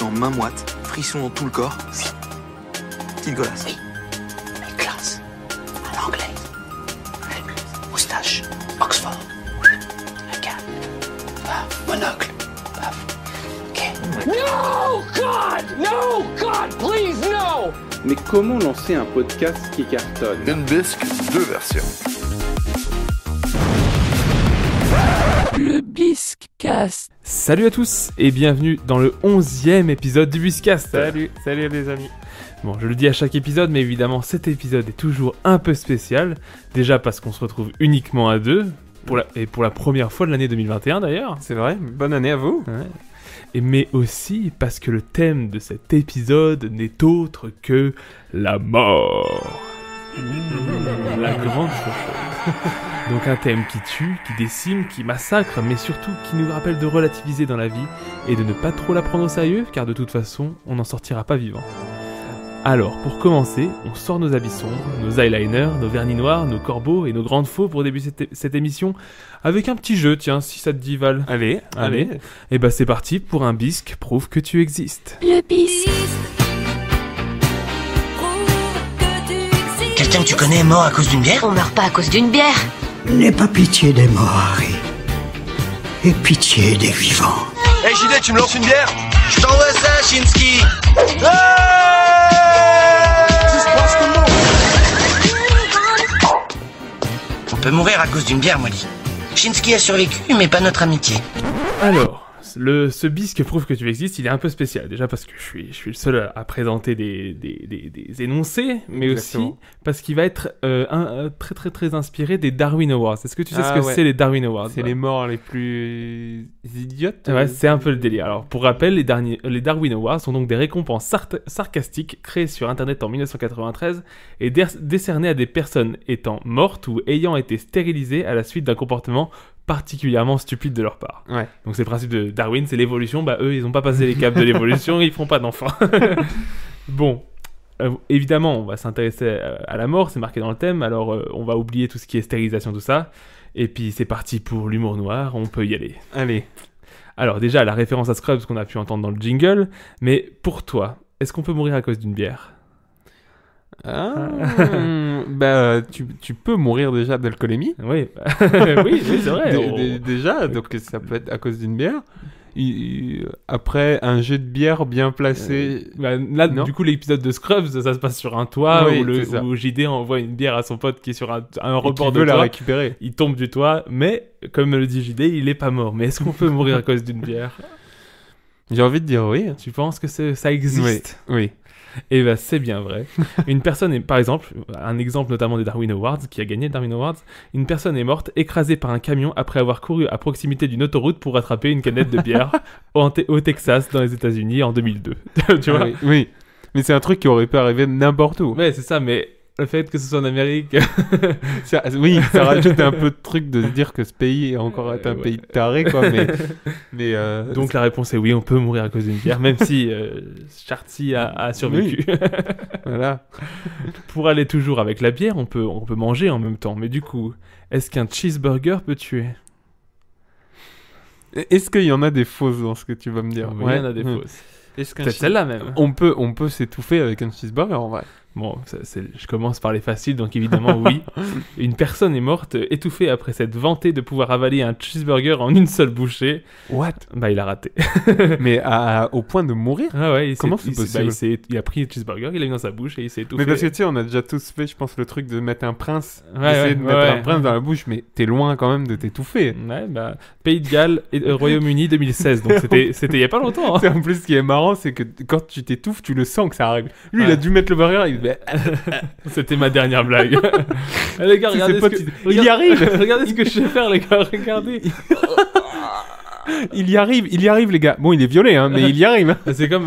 suis en main moite, frisson dans tout le corps. Petite golasse. Oui, mais classe. À l'anglais. Moustache. Oxford. Un gars. Monocle. Ok. No, God! No, God, please, no! Mais comment lancer un podcast qui cartonne ? Limp Bizkit, 2 versions. Le Biscast. Salut à tous et bienvenue dans le 11e épisode du Biscast. Salut les amis. Bon, je le dis à chaque épisode, mais évidemment cet épisode est toujours un peu spécial. Déjà parce qu'on se retrouve uniquement à deux, pour la première fois de l'année 2021 d'ailleurs. C'est vrai, bonne année à vous. Ouais. Mais aussi parce que le thème de cet épisode n'est autre que la mort. La grande chose. Donc un thème qui tue, qui décime, qui massacre, mais surtout qui nous rappelle de relativiser dans la vie et de ne pas trop la prendre au sérieux, car de toute façon, on n'en sortira pas vivant. Alors, pour commencer, on sort nos habits sombres, nos eyeliners, nos vernis noirs, nos corbeaux et nos grandes faux pour débuter cette émission avec un petit jeu, tiens, si ça te dit Val. Allez. Et bah c'est parti pour un bisque, prouve que tu existes. Le Bisc. Quelqu'un que tu connais est mort à cause d'une bière? On meurt pas à cause d'une bière. N'aie pas pitié des morts, Harry. Aie pitié des vivants. Hey JD, tu me lances une bière? Je t'envoie ça, Shinski. On peut mourir à cause d'une bière, Molly. Shinski a survécu, mais pas notre amitié. Alors, ce bisque prouve que tu existes, il est un peu spécial. Déjà parce que je suis le seul à présenter des énoncés, mais Exactement. aussi parce qu'il va être très inspiré des Darwin Awards. Est-ce que tu sais ce que c'est les Darwin Awards? C'est les morts les plus idiotes. Ouais, c'est un peu le délire. Alors, pour rappel, les Darwin Awards sont donc des récompenses sarcastiques créées sur Internet en 1993 et décernées à des personnes étant mortes ou ayant été stérilisées à la suite d'un comportement particulièrement stupide de leur part. Ouais. Donc c'est le principe de Darwin, c'est l'évolution. Bah eux, ils n'ont pas passé les caps de l'évolution, ils feront pas d'enfants. Bon, évidemment, on va s'intéresser à la mort, c'est marqué dans le thème. Alors on va oublier tout ce qui est stérilisation, tout ça. Et puis c'est parti pour l'humour noir, on peut y aller. Allez. Alors déjà, la référence à Scrubs qu'on a pu entendre dans le jingle, mais pour toi, est-ce qu'on peut mourir à cause d'une bière? Bah, tu peux mourir déjà d'alcoolémie. Oui, oui, c'est vrai. Déjà, donc ça peut être à cause d'une bière. Après, un jet de bière bien placé. Là, non. du coup, l'épisode de Scrubs, ça se passe sur un toit Oui, où JD envoie une bière à son pote qui est sur un rebord qui de veut toit. la récupérer. Il tombe du toit, mais comme le dit JD, il est pas mort. Mais est-ce qu'on peut mourir à cause d'une bière? J'ai envie de dire oui. Tu penses que ça existe? Oui. Et bah c'est bien vrai. Une personne est, par exemple, un exemple notamment des Darwin Awards, qui a gagné le Darwin Awards, une personne est morte écrasée par un camion après avoir couru à proximité d'une autoroute pour rattraper une canette de bière au Texas, dans les États-Unis, en 2002. Tu vois? Oui. Mais c'est un truc qui aurait pu arriver n'importe où. Ouais, c'est ça, mais le fait que ce soit en Amérique... ça rajoute un peu de truc de se dire que ce pays est encore un pays taré, quoi, mais Donc la réponse est oui, on peut mourir à cause d'une bière, même si Charty a survécu. Oui. Voilà. Pour aller toujours avec la bière, on peut manger en même temps, mais du coup, est-ce qu'un cheeseburger peut tuer? Est-ce qu'il y en a des fausses dans ce que tu vas me dire? Oui, il y en a des fausses. Est-ce qu'un Peut-être celle-là même. On peut s'étouffer avec un cheeseburger en vrai. Bon, je commence par les faciles, donc évidemment oui. Une personne est morte étouffée après s'être vantée de pouvoir avaler un cheeseburger en une seule bouchée. What? Bah il a raté. Mais au point de mourir? Ah ouais, comment c'est possible? Il a pris le cheeseburger, il l'a mis dans sa bouche et il s'est étouffé. Mais parce que tu sais, on a déjà tous fait, je pense, le truc de mettre un prince, essayer de mettre un prince dans la bouche, mais t'es loin quand même de t'étouffer. Ouais, bah Pays de Galles et Royaume-Uni 2016, donc c'était il y a pas longtemps. Hein. En plus, ce qui est marrant, c'est que quand tu t'étouffes, tu le sens que ça arrive. Lui, il a dû mettre le burger, il dit... C'était ma dernière blague. Les gars, regardez il y arrive. Regardez ce que je sais faire, les gars. Regardez. Il y arrive, les gars. Bon, il est violet, hein, mais il y arrive. C'est comme,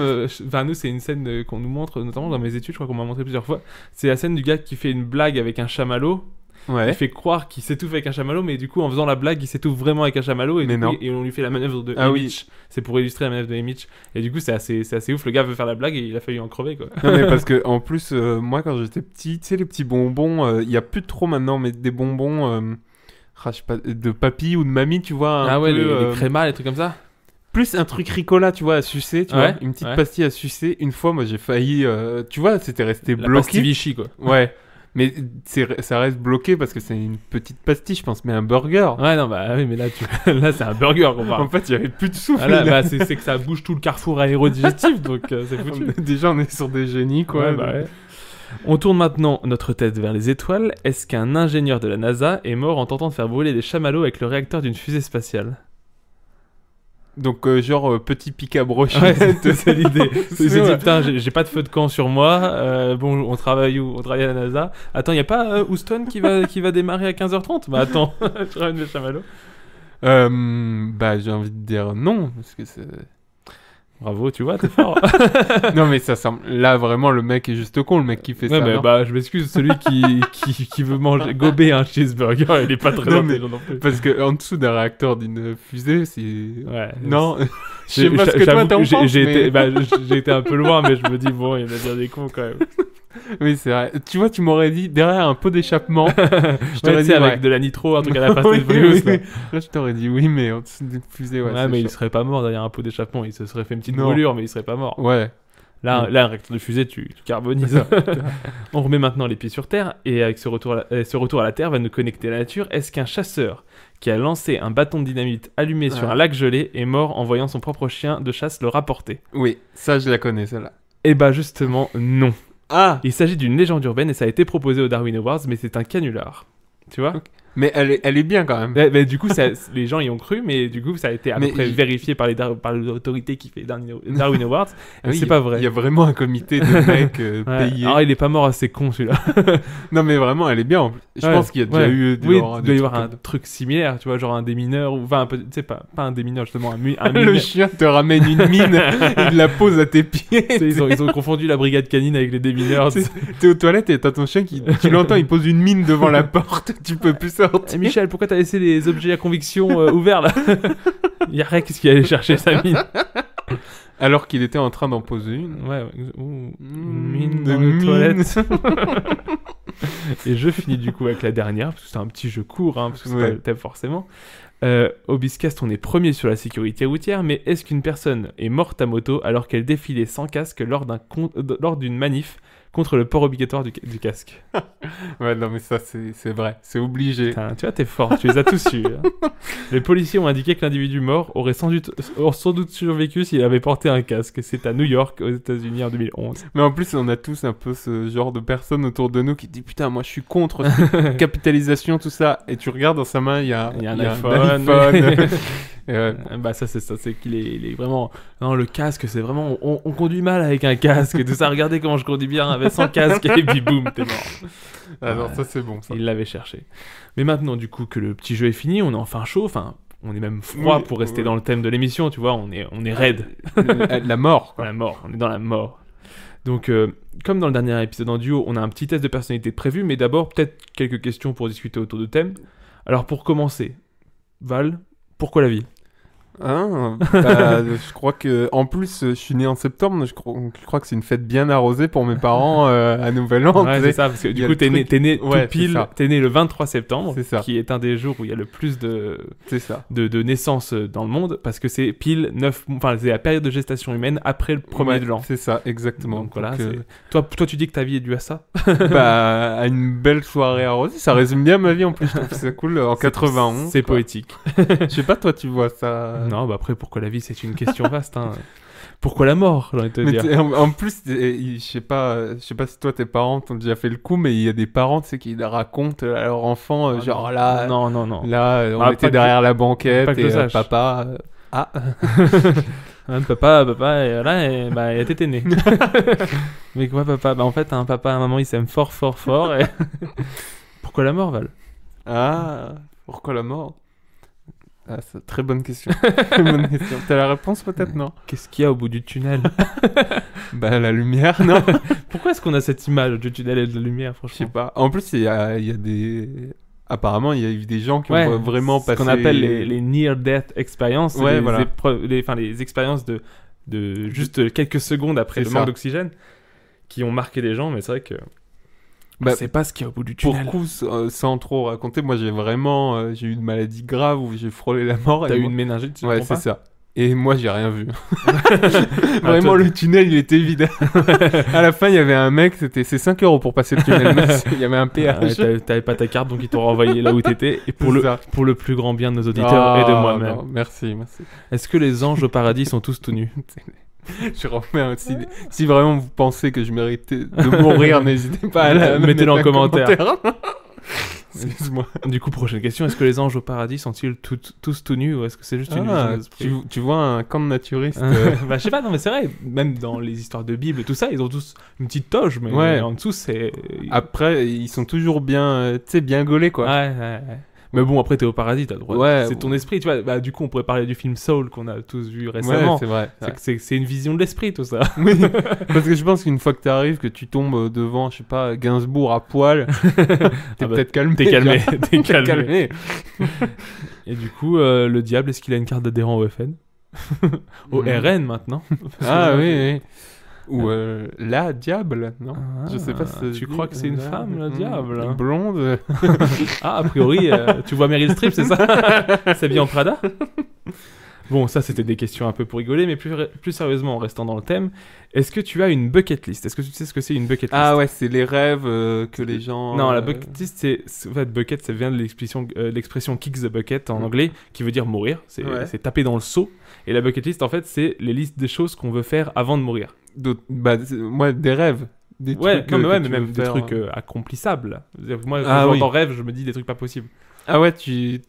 nous, c'est une scène qu'on nous montre, notamment dans mes études, je crois qu'on m'a montré plusieurs fois. C'est la scène du gars qui fait une blague avec un chamallow. Ouais. Il fait croire qu'il s'étouffe avec un chamallow, mais du coup, en faisant la blague, il s'étouffe vraiment avec un chamallow. Et, et on lui fait la manœuvre de Haymitch. C'est pour illustrer la manœuvre de Haymitch. Et du coup, c'est assez ouf. Le gars veut faire la blague et il a failli en crever, quoi. Non, mais parce que, en plus, moi, quand j'étais petit, tu sais, les petits bonbons, il y a plus trop maintenant, mais des bonbons, je sais pas, de papy ou de mamie, tu vois. Les crémas, les trucs comme ça. plus un truc ricola, tu vois, à sucer, tu vois, une petite pastille à sucer. Une fois, moi, j'ai failli, tu vois, c'était resté bloqué. La pastille Vichy, quoi. Ouais. Mais ça reste bloqué parce que c'est une petite pastille, je pense, mais un burger. Ouais, non, bah oui, mais là, là c'est un burger qu'on parle. En fait, il n'y avait plus de souffle. Ah là, bah, c'est que ça bouge tout le carrefour aérodigestif, donc c'est foutu. Déjà, on est sur des génies, quoi. Ouais, bah ouais. On tourne maintenant notre tête vers les étoiles. Est-ce qu'un ingénieur de la NASA est mort en tentant de faire brûler des chamallows avec le réacteur d'une fusée spatiale ? Donc genre petit pic à brochette. Ouais, c'est l'idée. Il s'est dit putain j'ai pas de feu de camp sur moi. Bon on travaille où ? On travaille à la NASA. Attends y a pas Houston qui va démarrer à 15h30 ? Bah attends je ramène mes chamallows. Bah j'ai envie de dire non parce que c'est... Bravo, tu vois, t'es fort. Non mais ça semble... Là vraiment le mec est juste con, le mec qui fait ça. Mais bah je m'excuse, celui qui veut manger gober un cheeseburger, il est pas très intelligent non plus. Parce que en dessous d'un réacteur d'une fusée, c'est... Ouais. Non, je sais pas ce que toi t'en penses, j'ai été un peu loin, mais je me dis bon, il y en a bien des cons quand même. Oui, c'est vrai. Tu vois, tu m'aurais dit derrière un pot d'échappement. Je t'aurais dit avec de la nitro, un truc à la Fast and Furious. Là, je t'aurais dit oui, mais en dessous d'une fusée, ouais mais il serait pas mort derrière un pot d'échappement. Il se serait fait une petite brûlure, mais il serait pas mort. Ouais. Là, un réacteur de fusée, tu carbonises. On remet maintenant les pieds sur Terre, et avec ce retour à la Terre va nous connecter à la nature. Est-ce qu'un chasseur qui a lancé un bâton de dynamite allumé sur un lac gelé est mort en voyant son propre chien de chasse le rapporter ? Oui, ça je la connais, celle-là. Eh bah justement, non. Ah. Il s'agit d'une légende urbaine et ça a été proposé aux Darwin Awards, mais c'est un canular. Tu vois ? Okay. Mais elle est bien quand même. Mais du coup, les gens y ont cru, mais du coup, ça a été à peu près vérifié par l'autorité qui fait Darwin Awards. Oui, c'est pas vrai. Il y a vraiment un comité de mecs payés. Alors, il est pas mort assez con celui-là. Non, mais vraiment, elle est bien. Je pense qu'il y a déjà eu. Oui, il doit y avoir un truc similaire, tu vois, genre un démineur, ou enfin, tu sais, pas un démineur, justement, un mineur. Le chien te ramène une mine, il la pose à tes pieds. Ils ont confondu la brigade canine avec les démineurs. T'es aux toilettes et t'as ton chien tu l'entends, il pose une mine devant la porte, tu peux plus sortir. Michel, pourquoi t'as laissé les objets à conviction ouverts là ? Il y a Rex qui allait chercher sa mine. Alors qu'il était en train d'en poser une. Ouais. Une mine dans les toilettes. Et je finis du coup avec la dernière, parce que c'est un petit jeu court, hein, parce que c'est pas le thème forcément. Au Biscast, on est premier sur la sécurité routière, mais est-ce qu'une personne est morte à moto alors qu'elle défilait sans casque lors d'une manif contre le port obligatoire du casque? Ouais, non, mais ça, c'est vrai. C'est obligé. Putain, tu vois, t'es fort. Tu les as tous eus. Hein. Les policiers ont indiqué que l'individu mort aurait sans doute survécu s'il avait porté un casque. C'est à New York, aux États-Unis, en 2011. Mais en plus, on a tous un peu ce genre de personnes autour de nous qui disent putain, moi, je suis contre cette capitalisation, tout ça. Et tu regardes dans sa main, il y a un iPhone. Bah ça c'est qu'il est vraiment non, le casque c'est vraiment on conduit mal avec un casque et tout ça. Regardez comment je conduis bien avec sans casque et puis boum t'es mort. Alors ça c'est bon ça. Il l'avait cherché. Mais maintenant du coup que le petit jeu est fini, on est enfin chaud, enfin on est même froid pour rester dans le thème de l'émission, tu vois, on est raide. La mort quoi. La mort, on est dans la mort. Donc comme dans le dernier épisode en duo, on a un petit test de personnalité prévu, mais d'abord peut-être quelques questions pour discuter autour de thème. Alors pour commencer, Val, pourquoi la vie ? Je crois que en plus je suis né en septembre, je crois que c'est une fête bien arrosée pour mes parents à Nouvel An. Ouais, c'est ça, parce que du coup t'es né tout pile, t'es né le 23 septembre, qui est un des jours où il y a le plus de naissances dans le monde, parce que c'est pile 9, enfin c'est la période de gestation humaine après le premier de l'an. C'est ça, exactement. Donc voilà, toi tu dis que ta vie est due à ça? Bah à une belle soirée arrosée, ça résume bien ma vie en plus, je trouve que c'est cool en 91. C'est poétique. Je sais pas, toi tu vois ça. Non, bah après, pourquoi la vie, c'est une question vaste. Hein. Pourquoi la mort, j'ai envie de te dire. En plus, je sais pas si toi, tes parents t'ont déjà fait le coup, mais il y a des parents, tu sais, qui racontent à leur enfant, genre là... Non. Là, on était derrière la banquette et papa... Papa, et voilà, il a tété né. Mais quoi, papa? Bah en fait, un papa et un maman, ils s'aiment fort, fort, fort. Et... Pourquoi la mort, Val? Ah, pourquoi la mort? Ah, c'est une très bonne question. T'as la réponse peut-être, non? Qu'est-ce qu'il y a au bout du tunnel? Bah la lumière, non? Pourquoi est-ce qu'on a cette image du tunnel et de la lumière, franchement? Je sais pas. En plus, il y a des... Apparemment, il y a eu des gens qui ont vraiment passé... Ce qu'on appelle les near-death experiences. Ouais, les expériences de juste quelques secondes après le manque d'oxygène qui ont marqué des gens, mais c'est vrai que... c'est pas ce qu'il y a au bout du tunnel. Pour coup, sans trop raconter, moi j'ai eu une maladie grave où j'ai frôlé la mort. T'as eu une méningite, ouais, c'est ça. Et moi, j'ai rien vu. Vraiment, le tunnel, il était vide. À la fin, il y avait un mec, c'est 5 € pour passer le tunnel. Il y avait un péage. T'avais pas ta carte, donc ils t'ont renvoyé là où t'étais. Et pour le plus grand bien de nos auditeurs et de moi-même. Non, merci. Est-ce que les anges au paradis sont tous tout nus? Je remets aussi. Si vraiment vous pensez que je méritais de mourir, n'hésitez pas à mettez-le en commentaire. Excuse-moi. Du coup, prochaine question, est-ce que les anges au paradis sont-ils tous tout nus ou est-ce que c'est juste une illusion d'esprit? Tu vois un camp de naturistes Bah, je sais pas, non mais c'est vrai, même dans les histoires de Bible et tout ça, ils ont tous une petite toge, mais en dessous c'est... Après, ils sont toujours bien, tu sais, bien gaulés, quoi. Ouais. Mais bon, après, t'es au paradis, t'as le droit. Ouais, c'est ton esprit, tu vois. Bah, du coup, on pourrait parler du film Soul qu'on a tous vu récemment. Ouais, c'est vrai. C'est une vision de l'esprit, tout ça. Oui, parce que je pense qu'une fois que t'arrives, que tu tombes devant, je sais pas, Gainsbourg à poil, t'es peut-être calmé. T'es calmé. Et du coup, le diable, est-ce qu'il a une carte d'adhérent au FN? Au RN, maintenant. Ah oui. Ou la diable, non? Je sais pas si tu crois que c'est une femme, la diable? Blonde. Ah, a priori, tu vois Meryl Streep, c'est ça? C'est bien en Prada? Bon, ça c'était des questions un peu pour rigoler, mais plus sérieusement, en restant dans le thème, est-ce que tu as une bucket list? Est-ce que tu sais ce que c'est une bucket list? Ah ouais, c'est les rêves que les gens... Non, la bucket list, en fait, bucket, ça vient de l'expression kick the bucket en anglais, qui veut dire mourir, c'est taper dans le seau. Et la bucket list, en fait, c'est les listes des choses qu'on veut faire avant de mourir. Moi, des rêves. Des trucs, mais même des trucs accomplissables. Moi, quand j'entends rêve, je me dis des trucs pas possibles. Ah ouais,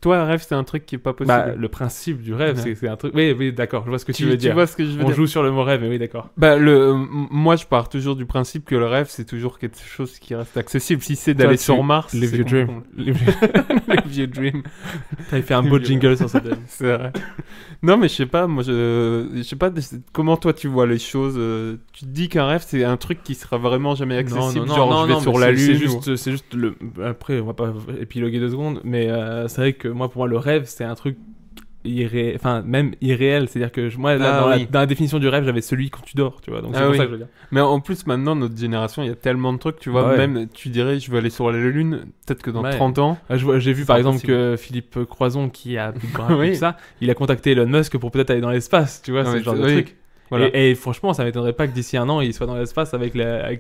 toi, un rêve, c'est un truc qui est pas possible. Bah, le principe du rêve, c'est un truc... Oui, d'accord, je vois ce que tu veux dire. Tu vois ce que je veux dire. On joue sur le mot rêve, mais oui, d'accord. Bah, moi, je pars toujours du principe que le rêve, c'est toujours quelque chose qui reste accessible. Si c'est d'aller sur Mars... Les vieux dreams. Les vieux dreams. T'avais fait un beau jingle sur cette thème. C'est vrai. Non, mais je sais pas, moi, je sais pas comment toi, tu vois les choses. Tu te dis qu'un rêve, c'est un truc qui sera vraiment jamais accessible. Non, je vais sur la Lune. C'est juste le... Après, on va pas épiloguer 2 secondes, mais c'est vrai que pour moi, le rêve, c'est un truc même irréel. C'est-à-dire que moi, dans la définition du rêve, j'avais celui quand tu dors, tu vois. Donc c'est pour ça que je veux dire. Mais en plus, maintenant, notre génération, il y a tellement de trucs, tu vois. Même, tu dirais, je veux aller sur la Lune, peut-être que dans 30 ans. J'ai vu par exemple que Philippe Croison, qui a tout ça, il a contacté Elon Musk pour peut-être aller dans l'espace, tu vois, c'est ce genre de truc. Voilà. Et franchement, ça m'étonnerait pas que d'ici 1 an, il soit dans l'espace avec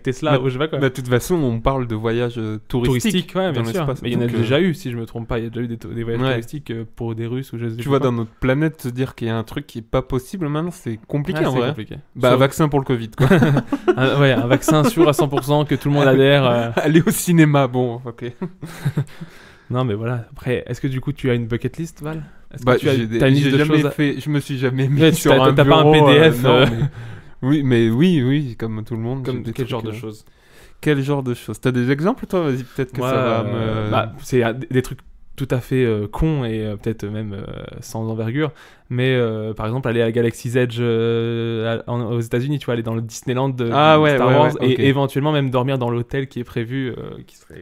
Tesla ou je sais pas quoi. De toute façon, on parle de voyages touristiques ouais, dans bien sûr. l'espace. Mais il y en a déjà eu, si je me trompe pas. Il y a déjà eu des voyages touristiques pour des Russes ou je sais pas. Tu vois, dans notre planète, se dire qu'il y a un truc qui est pas possible maintenant, c'est compliqué en vrai. Compliqué. Un vaccin pour le Covid, quoi. Un vaccin sûr à 100%, que tout le monde adhère. Aller au cinéma, bon, ok. Non, mais voilà. Après, est-ce que du coup, tu as une bucket list, Val? T'as une liste de choses je me suis jamais mis sur un bureau. T'as pas un PDF Oui, comme tout le monde. Comme quel genre de choses? Quel genre de choses? T'as des exemples, toi? Vas-y, peut-être que ça va me... c'est des trucs tout à fait cons et peut-être même sans envergure. Mais par exemple, aller à Galaxy's Edge aux États-Unis, tu vois, aller dans le Disneyland de Star Wars et éventuellement même dormir dans l'hôtel qui est prévu.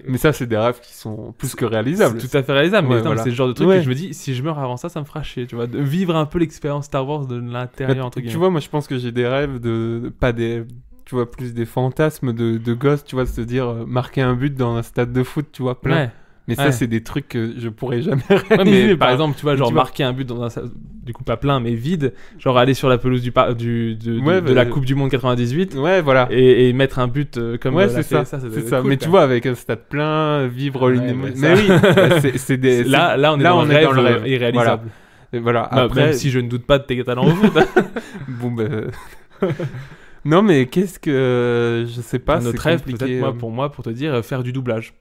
Mais ça, c'est des rêves qui sont plus que réalisables. C'est tout à fait réalisable, mais c'est le genre de truc que je me dis, si je meurs avant ça, ça me fera chier, tu vois, de vivre un peu l'expérience Star Wars de l'intérieur, entre guillemets. Tu vois, moi, je pense que j'ai des rêves tu vois, plus des fantasmes de gosse, tu vois, de se dire marquer un but dans un stade de foot, tu vois, plein. Ouais. Mais ça, c'est des trucs que je pourrais jamais réaliser. Mais par exemple, tu vois, genre marquer un but dans un... Du coup, pas plein, mais vide. Genre aller sur la pelouse de la Coupe du Monde 98. Ouais, voilà. Et mettre un but comme... Ouais, c'est ça. C'est ça. Cool, mais tu vois, avec un stade plein, vivre une... Mais oui, c'est des... Là, on est dans le rêve irréalisable. Voilà. Après... Même si je ne doute pas de tes talents au foot. Bon, non, mais qu'est-ce que... Je sais pas, notre rêve, peut-être, pour te dire, faire du doublage.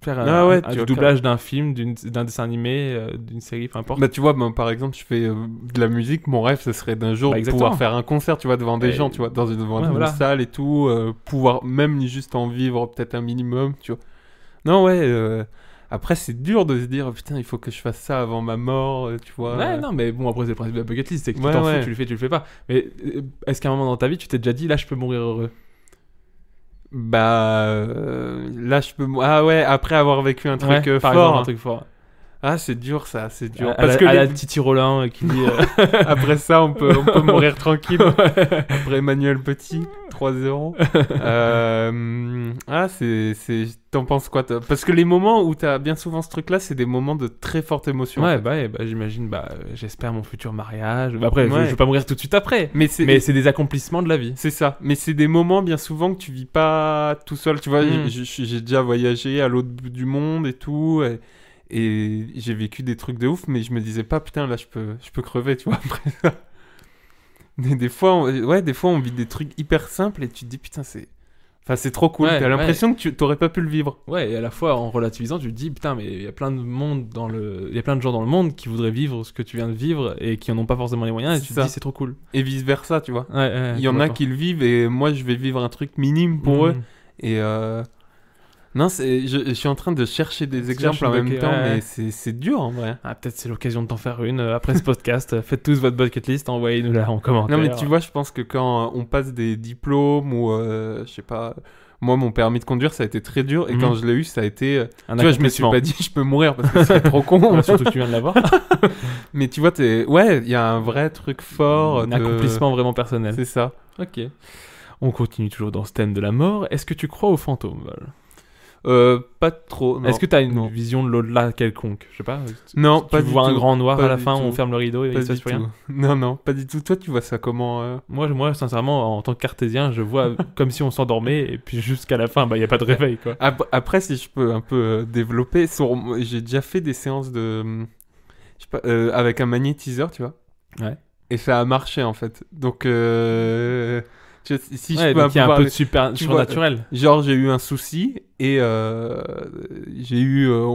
Faire du doublage d'un film, d'un dessin animé, d'une série, peu importe. Bah tu vois, par exemple, je fais de la musique, mon rêve, ce serait d'un jour pouvoir faire un concert, tu vois, devant des gens, tu vois, devant une salle et tout, pouvoir même juste en vivre peut-être un minimum, tu vois. Non, après, c'est dur de se dire, putain, il faut que je fasse ça avant ma mort, tu vois. Ouais, non, mais bon, après, c'est le principe de la bucket list, c'est que tu t'en fous, tu le fais pas. Mais est-ce qu'à un moment dans ta vie, tu t'es déjà dit, là, je peux mourir heureux? Là je peux après avoir vécu un truc par fort, exemple, un truc fort. Ah, c'est dur ça, c'est dur. Parce que la Titi Rollin qui dit après ça on peut mourir tranquille. Après Emmanuel Petit, 3€. T'en penses quoi Parce que les moments où t'as bien souvent ce truc-là, c'est des moments de très forte émotion. Ouais, j'imagine, j'espère mon futur mariage. Après, je vais pas mourir tout de suite après. Mais c'est des accomplissements de la vie. C'est ça. Mais c'est des moments bien souvent que tu vis pas tout seul. Tu vois, j'ai déjà voyagé à l'autre bout du monde et tout. Et j'ai vécu des trucs de ouf, mais je me disais pas, putain, là, je peux crever, tu vois, après ça. Des fois, on vit des trucs hyper simples et tu te dis, putain, c'est trop cool. T'as l'impression que t'aurais pas pu le vivre. Ouais, et à la fois, en relativisant, tu te dis, putain, mais il y a plein de gens dans le monde qui voudraient vivre ce que tu viens de vivre et qui en ont pas forcément les moyens, et tu te dis, c'est trop cool. Et vice-versa, tu vois. Il y en a qui le vivent et moi, je vais vivre un truc minime pour eux. Et non, je suis en train de chercher des exemples en même temps, mais c'est dur en vrai. Peut-être c'est l'occasion de t'en faire une après ce podcast. Faites tous votre bucket list, envoyez-nous là en commentaire. Non, mais tu vois, je pense que quand on passe des diplômes ou je sais pas, moi mon permis de conduire ça a été très dur et quand je l'ai eu ça a été. Tu vois, je me suis pas dit je peux mourir parce que c'est trop con. Surtout que tu viens de l'avoir. Mais tu vois, il y a un vrai truc fort. Un accomplissement vraiment personnel. C'est ça. Ok. On continue toujours dans ce thème de la mort. Est-ce que tu crois aux fantômes, Val ? Pas trop. Non. Est-ce que t'as une vision de l'au-delà quelconque ? Je sais pas. Non, pas du tout. Tu vois un grand noir pas à la fin, tout. on ferme le rideau et il se passe plus rien ? Non, pas du tout. Toi, tu vois ça comment Moi, sincèrement, en tant que cartésien, je vois comme si on s'endormait et puis jusqu'à la fin, il y a pas de réveil, quoi. Après, si je peux un peu développer, j'ai déjà fait des séances de, je sais pas, avec un magnétiseur, tu vois. Ouais. Et ça a marché en fait. Donc si je peux il y a un peu de surnaturel. Genre j'ai eu un souci et on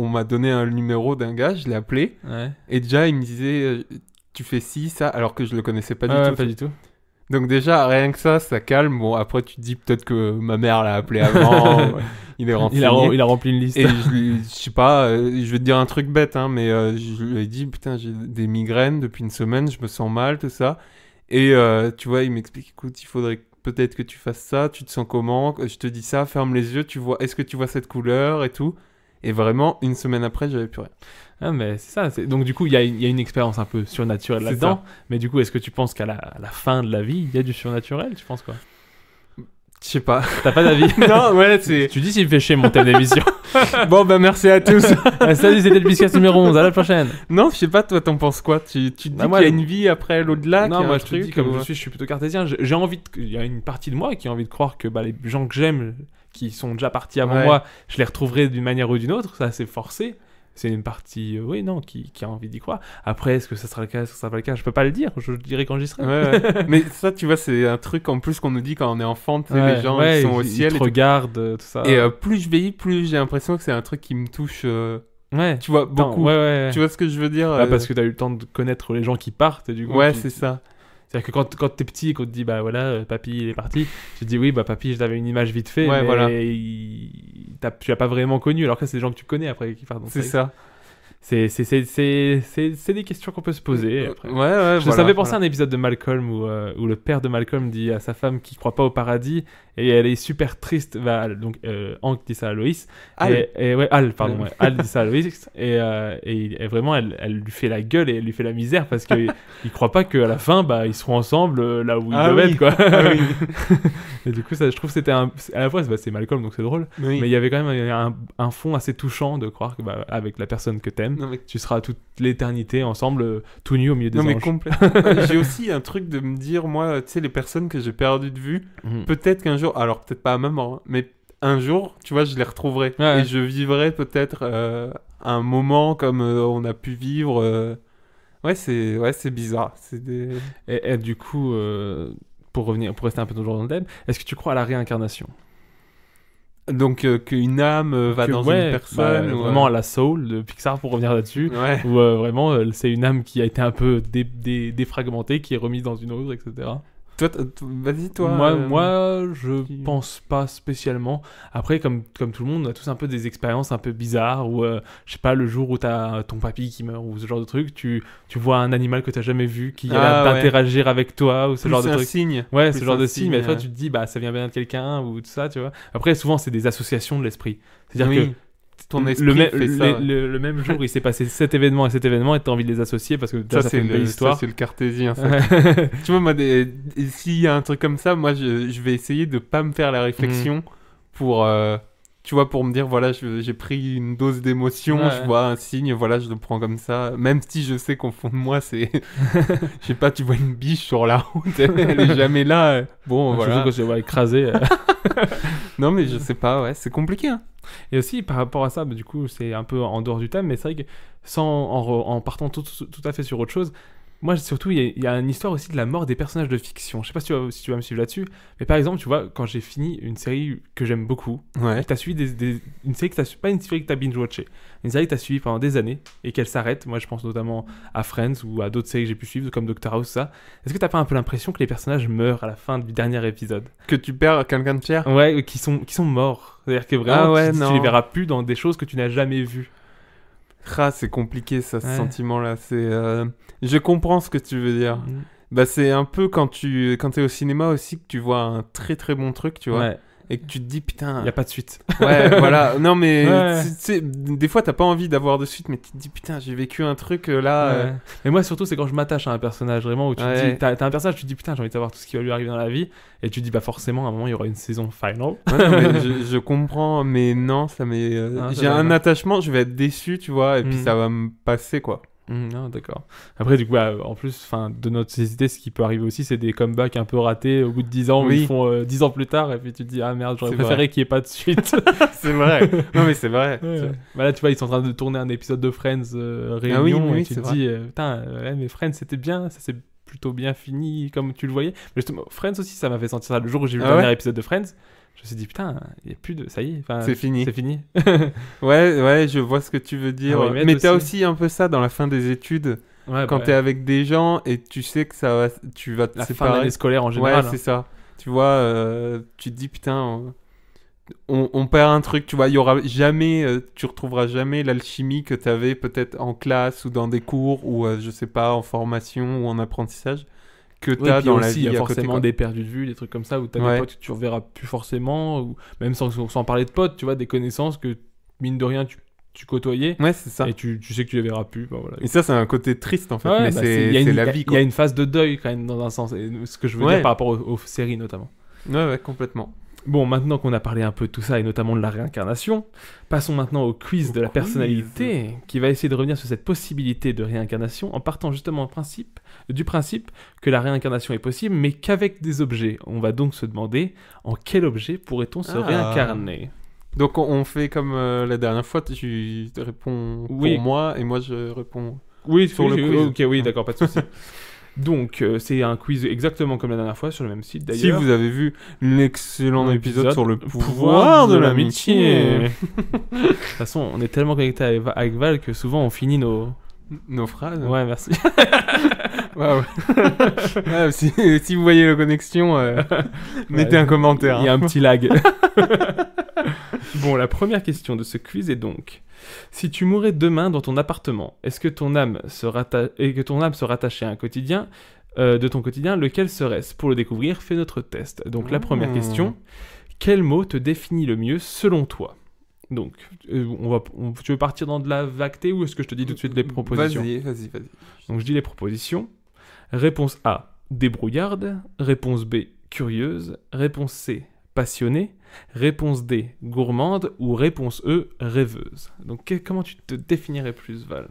m'a donné un numéro d'un gars, je l'ai appelé et déjà il me disait tu fais ci, ça, alors que je le connaissais pas du tout. Donc déjà rien que ça calme. Bon après tu te dis peut-être que ma mère l'a appelé avant. Il est renseigné. Il a rempli une liste. Et je sais pas, je vais te dire un truc bête mais je lui ai dit putain j'ai des migraines depuis une semaine, je me sens mal, tout ça. Et tu vois il m'explique écoute il faudrait peut-être que tu fasses ça, tu te sens comment, je te dis ça, ferme les yeux, est-ce que tu vois cette couleur et tout. Et vraiment, une semaine après, j'avais plus rien. Ah, mais c'est ça. Donc, du coup, il y a une expérience un peu surnaturelle là-dedans. Mais du coup, est-ce que tu penses qu'à la fin de la vie, il y a du surnaturel ? Tu penses quoi ? Je sais pas. T'as pas d'avis ? Non, ouais, c'est... Tu dis s'il me fait chier mon thème d'émission. Bon, merci à tous. Salut, c'était le Biscast numéro 11. À la prochaine. Non, je sais pas, toi, t'en penses quoi ? Tu te dis qu'il y a une vie après l'au-delà ? Non, moi, je te dis, comme je suis plutôt cartésien, j'ai envie il y a une partie de moi qui a envie de croire que les gens que j'aime, qui sont déjà partis avant moi, je les retrouverai d'une manière ou d'une autre. Ça, c'est forcé. C'est une partie, qui a envie d'y croire. Après, est-ce que ça sera le cas, ça sera pas le cas ? Je peux pas le dire. Je le dirai quand j'y serai. Ouais. Mais ça, tu vois, c'est un truc en plus qu'on nous dit quand on est enfant. Tu sais, les gens ils sont au ciel. Ils te regardent, tout ça. Et plus je vieillis, plus j'ai l'impression que c'est un truc qui me touche. Tu vois, beaucoup. Ouais. Tu vois ce que je veux dire parce que t'as eu le temps de connaître les gens qui partent. Et du coup, c'est ça. C'est-à-dire que quand t'es petit et qu'on te dit papy il est parti, tu te dis oui papy je t'avais une image vite fait mais tu l'as pas vraiment connu alors que c'est des gens que tu connais après qui partent. C'est ça. C'est des questions qu'on peut se poser après. Ça fait penser à un épisode de Malcolm où le père de Malcolm dit à sa femme qu'il croit pas au paradis et elle est super triste. Donc Hank dit ça à Loïs. Al dit ça à Loïs et vraiment elle lui fait la gueule et elle lui fait la misère parce que il croit pas qu'à la fin ils seront ensemble là où ils doivent être quoi. Et du coup ça je trouve que c'était à la fois c'est Malcolm donc c'est drôle mais il y avait quand même un fond assez touchant de croire que avec la personne que t'aimes tu seras toute l'éternité ensemble tout nu au milieu des anges. Mais complètement. J'ai aussi un truc de me dire moi tu sais les personnes que j'ai perdues de vue peut-être qu'un jour alors peut-être pas à ma mort mais un jour tu vois je les retrouverai et je vivrai peut-être un moment comme on a pu vivre c'est bizarre et du coup pour rester un peu toujours dans le thème, est-ce que tu crois à la réincarnation ? Donc qu'une âme va dans une personne vraiment à la soul de Pixar pour revenir là-dessus où vraiment c'est une âme qui a été un peu défragmentée qui est remise dans une autre etc. Vas-y toi. Moi je pense pas spécialement. Après comme tout le monde on a tous un peu des expériences un peu bizarres où je sais pas le jour où t'as ton papy qui meurt ou ce genre de truc tu vois un animal que t'as jamais vu qui a l'air d'interagir avec toi ou ce genre de truc. Signe. Ouais ce genre de signe mais toi tu te dis ça vient bien de quelqu'un ou tout ça tu vois. Après souvent c'est des associations de l'esprit. C'est-à-dire que ton esprit fait ça. Le même jour, il s'est passé cet événement et t'as envie de les associer parce que ça fait une belle histoire. Ça, c'est le cartésien. Ça. Tu vois, moi, s'il y a un truc comme ça, moi, je vais essayer de pas me faire la réflexion pour... tu vois, pour me dire, voilà, j'ai pris une dose d'émotion, je vois un signe, voilà, je le prends comme ça. Même si je sais qu'au fond de moi, c'est... je sais pas, tu vois une biche sur la route, elle est jamais là. Bon, voilà. Surtout que je vais écraser. Non, mais je sais pas, ouais, c'est compliqué, hein. Et aussi, par rapport à ça, du coup, c'est un peu en dehors du thème, mais c'est vrai que en partant tout à fait sur autre chose, moi, surtout, il y a une histoire aussi de la mort des personnages de fiction. Je sais pas si tu vas me suivre là-dessus, mais par exemple, tu vois, quand j'ai fini une série que j'aime beaucoup, t'as suivi une série pas une série que t'as binge-watché, une série que t'as suivi pendant des années et qu'elle s'arrête. Moi, je pense notamment à Friends ou à d'autres séries que j'ai pu suivre, comme Doctor House, ça. Est-ce que t'as pas un peu l'impression que les personnages meurent à la fin du dernier épisode ? Que tu perds quelqu'un de cher ? Ouais, qui sont morts. C'est-à-dire que vraiment, tu les verras plus dans des choses que tu n'as jamais vues. C'est compliqué ça, ce sentiment-là. Je comprends ce que tu veux dire. Bah, c'est un peu quand t'es au cinéma aussi que tu vois un très très bon truc, tu vois. Et que tu te dis, putain... Il n'y a pas de suite. Ouais, voilà. Non, mais des fois, t'as pas envie d'avoir de suite, mais tu te dis, putain, j'ai vécu un truc là... Mais moi, surtout, c'est quand je m'attache à un personnage, vraiment, où tu te dis... T'as un personnage, tu te dis, putain, j'ai envie de savoir tout ce qui va lui arriver dans la vie. Et tu te dis, bah forcément, à un moment, il y aura une saison final. Non, mais je comprends, mais non, ça m'est... j'ai un attachement, je vais être déçu, tu vois, et puis ça va me passer, quoi. Non, d'accord. Après, du coup, en plus, de notre société, ce qui peut arriver aussi, c'est des comebacks un peu ratés au bout de 10 ans, où ils font 10 ans plus tard, et puis tu te dis, ah merde, j'aurais préféré qu'il n'y ait pas de suite. C'est vrai. Non, mais c'est vrai. Bah là, tu vois, ils sont en train de tourner un épisode de Friends Réunion, et tu te dis, putain, mais Friends, c'était bien, ça s'est plutôt bien fini, comme tu le voyais. Mais justement, Friends aussi, ça m'a fait sentir ça. Le jour où j'ai vu le dernier épisode de Friends, je me suis dit, putain, il n'y a plus de... Ça y est, c'est fini. C'est fini. ouais, je vois ce que tu veux dire. Mais t'as aussi un peu ça dans la fin des études. Quand t'es avec des gens et tu sais que tu vas te séparer. La fin de l'année scolaire en général. Ouais, c'est ça. Tu vois, tu te dis, putain, on perd un truc. Tu vois, il y aura jamais... tu retrouveras jamais l'alchimie que t'avais peut-être en classe ou dans des cours ou, je sais pas, en formation ou en apprentissage. Que t'as dans la vie. Il y a forcément des perdus de vue, des trucs comme ça, où t'as des potes que tu reverras plus forcément, ou même sans parler de potes, tu vois, des connaissances que, mine de rien, tu côtoyais. Ouais, c'est ça. Et tu sais que tu les verras plus. Bah, voilà. Et ça, c'est un côté triste, en fait, mais c'est la vie, quoi. Il y a une phase de deuil, quand même, dans un sens, et ce que je veux dire par rapport aux séries, notamment. Ouais, complètement. Bon, maintenant qu'on a parlé un peu de tout ça, et notamment de la réincarnation, passons maintenant au quiz de la personnalité, qui va essayer de revenir sur cette possibilité de réincarnation, en partant justement du principe que la réincarnation est possible, mais qu'avec des objets. On va donc se demander, en quel objet pourrait-on se réincarner ? Donc on fait comme la dernière fois, tu réponds pour moi, et moi je réponds sur le quiz. Ok, oui, d'accord, pas de souci. Donc, c'est un quiz exactement comme la dernière fois, sur le même site d'ailleurs. Si vous avez vu l'excellent épisode sur le pouvoir de l'amitié. De toute façon, on est tellement connecté avec Val que souvent on finit nos phrases. Ouais, merci. Si vous voyez la connexion, mettez un commentaire. Il y a un petit lag. Bon, la première question de ce quiz est donc... Si tu mourais demain dans ton appartement, est-ce que ton âme se rattachait à un quotidien de ton quotidien, lequel serait-ce ? Pour le découvrir, fais notre test. Donc la première question, quel mot te définit le mieux selon toi ? Donc, tu veux partir dans de la vagueté ou est-ce que je te dis tout de suite les propositions ? Vas-y. Donc je dis les propositions. Réponse A, débrouillarde. Réponse B, curieuse. Réponse C, passionnée. Réponse D, gourmande, ou réponse E, rêveuse. Donc comment tu te définirais plus, Val ?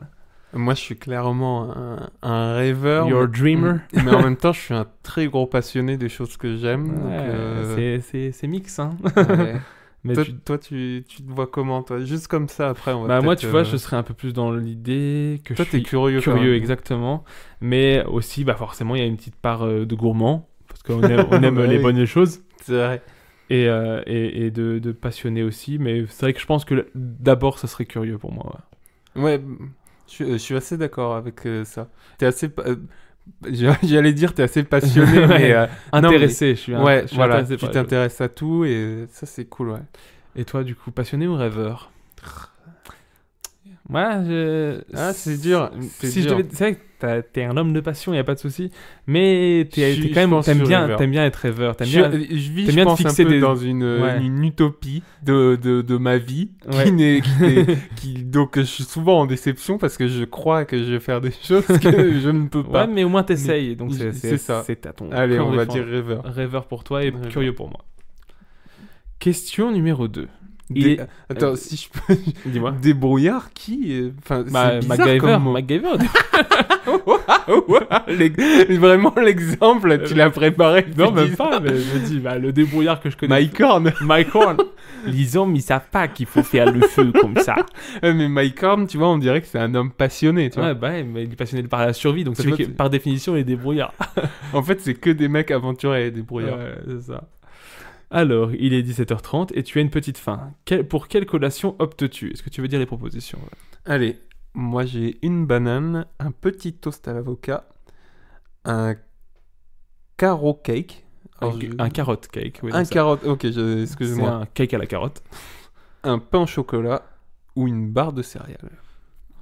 Moi, je suis clairement un rêveur. You're a dreamer. Mais en même temps, je suis un très gros passionné des choses que j'aime. C'est mix, hein. Mais toi, tu te vois comment, toi ? Juste comme ça, après, on va Bah moi, tu vois, je serais un peu plus dans l'idée que toi, je suis curieux, exactement. Mais aussi, bah forcément, il y a une petite part de gourmand, parce qu'on aime les bonnes choses. C'est vrai. Et de passionné aussi, mais c'est vrai que je pense que d'abord ça serait curieux pour moi. Ouais, je suis assez d'accord avec ça. T'es assez... j'allais dire t'es assez passionné, mais... intéressé, je suis intéressé. Tu t'intéresses à tout et ça c'est cool, ouais. Et toi du coup, passionné ou rêveur ? Ouais, c'est dur. C'est vrai que t'es un homme de passion, y a pas de souci. Mais t'aimes bien être rêveur. Je vis, je pense, un peu dans une utopie de ma vie donc je suis souvent en déception parce que je crois que je vais faire des choses que je ne peux pas. Ouais, mais au moins t'essayes. Donc c'est ça. C'est à ton. Allez, on va dire rêveur. Rêveur pour toi et curieux pour moi. Question numéro 2. Attends, si je peux... Dis-moi. Débrouillard qui... Enfin, c'est bizarre MacGyver. Vraiment, l'exemple, tu l'as préparé. Non, même pas, mais je me dis, le débrouillard que je connais. Mike Horn. Les hommes, ils savent pas qu'il faut faire le feu comme ça. Mais Mike Horn, tu vois, on dirait que c'est un homme passionné, tu vois. Ouais, mais il est passionné par la survie, donc ça fait que, par définition, il est débrouillard. En fait, c'est que des mecs aventurés et débrouillards. Ouais, c'est ça. Alors, il est 17h30 et tu as une petite faim. Pour quelle collation optes-tu ? Est-ce que tu veux dire les propositions ? Allez, moi j'ai une banane, un petit toast à l'avocat, un carrot cake. Un carotte cake, oui. Un carotte, ok, excusez-moi. C'est un cake à la carotte. Un pain au chocolat ou une barre de céréales.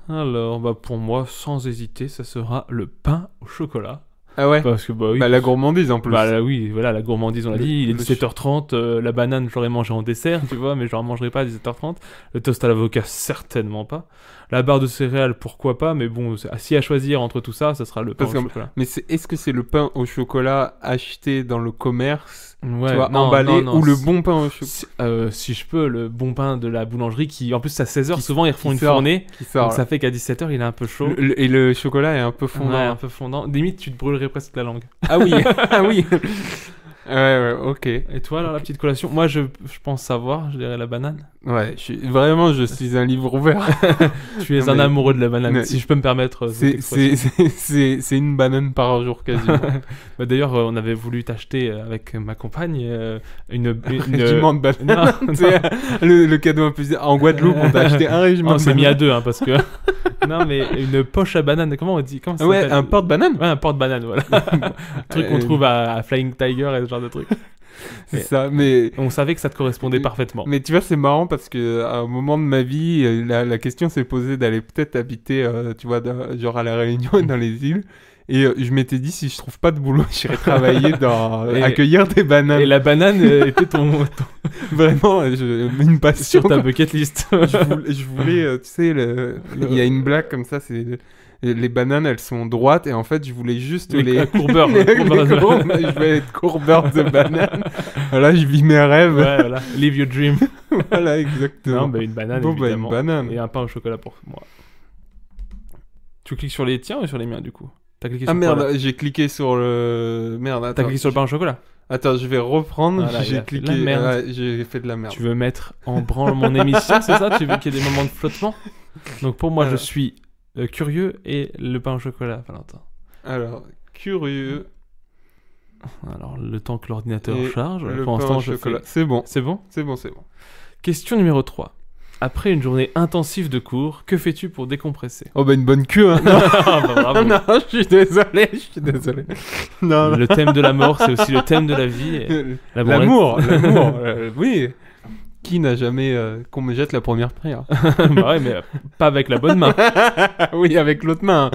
Alors, pour moi, sans hésiter, ça sera le pain au chocolat. Ah ouais. Parce que oui. La gourmandise en plus. Oui, voilà, la gourmandise, on l'a dit. Il est 17h30, la banane, je l'aurais mangé en dessert, tu vois, mais je ne mangerai pas à 17h30. Le toast à l'avocat, certainement pas. La barre de céréales, pourquoi pas, mais bon, si à choisir entre tout ça, ça sera le pain au chocolat. Mais est-ce que c'est le pain au chocolat acheté dans le commerce, ouais, tu vois, emballé, ou le bon pain au chocolat si je peux, le bon pain de la boulangerie qui, en plus, à 16h, souvent, ils refont une fournée. Donc ça fait qu'à 17h, il est un peu chaud. Et le chocolat est un peu fondant. Ouais, un peu fondant. Limite, tu te brûlerais presque la langue. Ah oui, ah oui. Ouais, ok. Et toi, alors, la petite collation ? Moi, je pense savoir, je dirais la banane. Ouais, je suis un livre ouvert. Tu es un amoureux de la banane, si je peux me permettre. C'est une banane par jour, quasiment. D'ailleurs, on avait voulu t'acheter avec ma compagne une régiment de bananes. Le cadeau un peu... En Guadeloupe, on t'a acheté un régiment de bananes. On s'est mis à deux, parce que... Non, mais une poche à banane, comment on dit ? Comment ça s'appelle ? Un porte-banane ? Ouais, un porte-banane, voilà. Truc qu'on trouve à Flying Tiger et ce genre de truc. C'est ça, mais... On savait que ça te correspondait parfaitement. Mais tu vois, c'est marrant parce qu'à un moment de ma vie, la question s'est posée d'aller peut-être habiter, tu vois, genre à La Réunion et dans les îles. Et je m'étais dit, si je trouve pas de boulot, j'irai travailler dans accueillir des bananes. Et la banane était ton... Vraiment, une passion. Sur ta bucket list. je voulais, tu sais, il y a une blague comme ça, c'est... Les bananes, elles sont droites et en fait, je voulais juste les courbeurs. Je voulais être courbeur de bananes. Voilà, je vis mes rêves. Ouais, voilà. Live your dream. Voilà, exactement. Non, une banane, évidemment. Une banane. Et un pain au chocolat pour moi. Tu cliques sur les tiens ou sur les miens, du coup ? T'as cliqué sur merde, j'ai cliqué sur le... Merde, attends. T'as cliqué sur le pain au chocolat ? Attends, je vais reprendre. Voilà, j'ai cliqué... j'ai fait de la merde. Tu veux mettre en branle mon émission, c'est ça ? Tu veux qu'il y ait des moments de flottement ? Donc pour moi, je suis... curieux et le pain au chocolat, Valentin. Alors, curieux. Alors, le temps que l'ordinateur charge, le pour l'instant, je fais... C'est bon. C'est bon ? C'est bon. Question numéro 3. Après une journée intensive de cours, que fais-tu pour décompresser ? Oh une bonne queue, hein. Bravo. Non, je suis désolé. Non. Le thème de la mort, c'est aussi le thème de la vie. Et l'amour, oui. Qui n'a jamais qu'on me jette la première prière ? Bah ouais, mais pas avec la bonne main. Oui, avec l'autre main.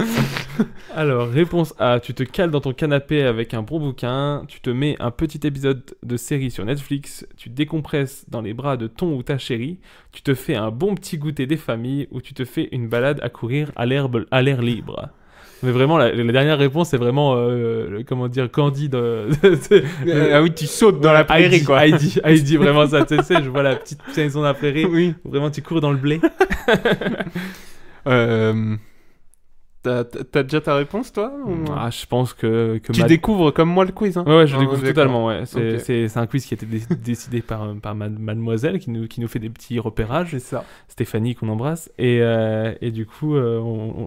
Alors, réponse A, tu te cales dans ton canapé avec un bon bouquin, tu te mets un petit épisode de série sur Netflix, tu décompresses dans les bras de ton ou ta chérie, tu te fais un bon petit goûter des familles ou tu te fais une balade à courir à l'air libre. Mais vraiment, la dernière réponse, c'est vraiment, Candide. Ah oui, tu sautes dans la prairie, quoi. Heidi, vraiment, ça, tu sais, je vois la petite maison dans la prairie. Oui. Vraiment, tu cours dans le blé. T'as déjà ta réponse, toi ou... Je pense que tu découvres comme moi le quiz, hein. Ouais, je découvre totalement, ouais. C'est un quiz qui a été décidé par mademoiselle qui nous fait des petits repérages. C'est ça. Stéphanie, qu'on embrasse. Et du coup,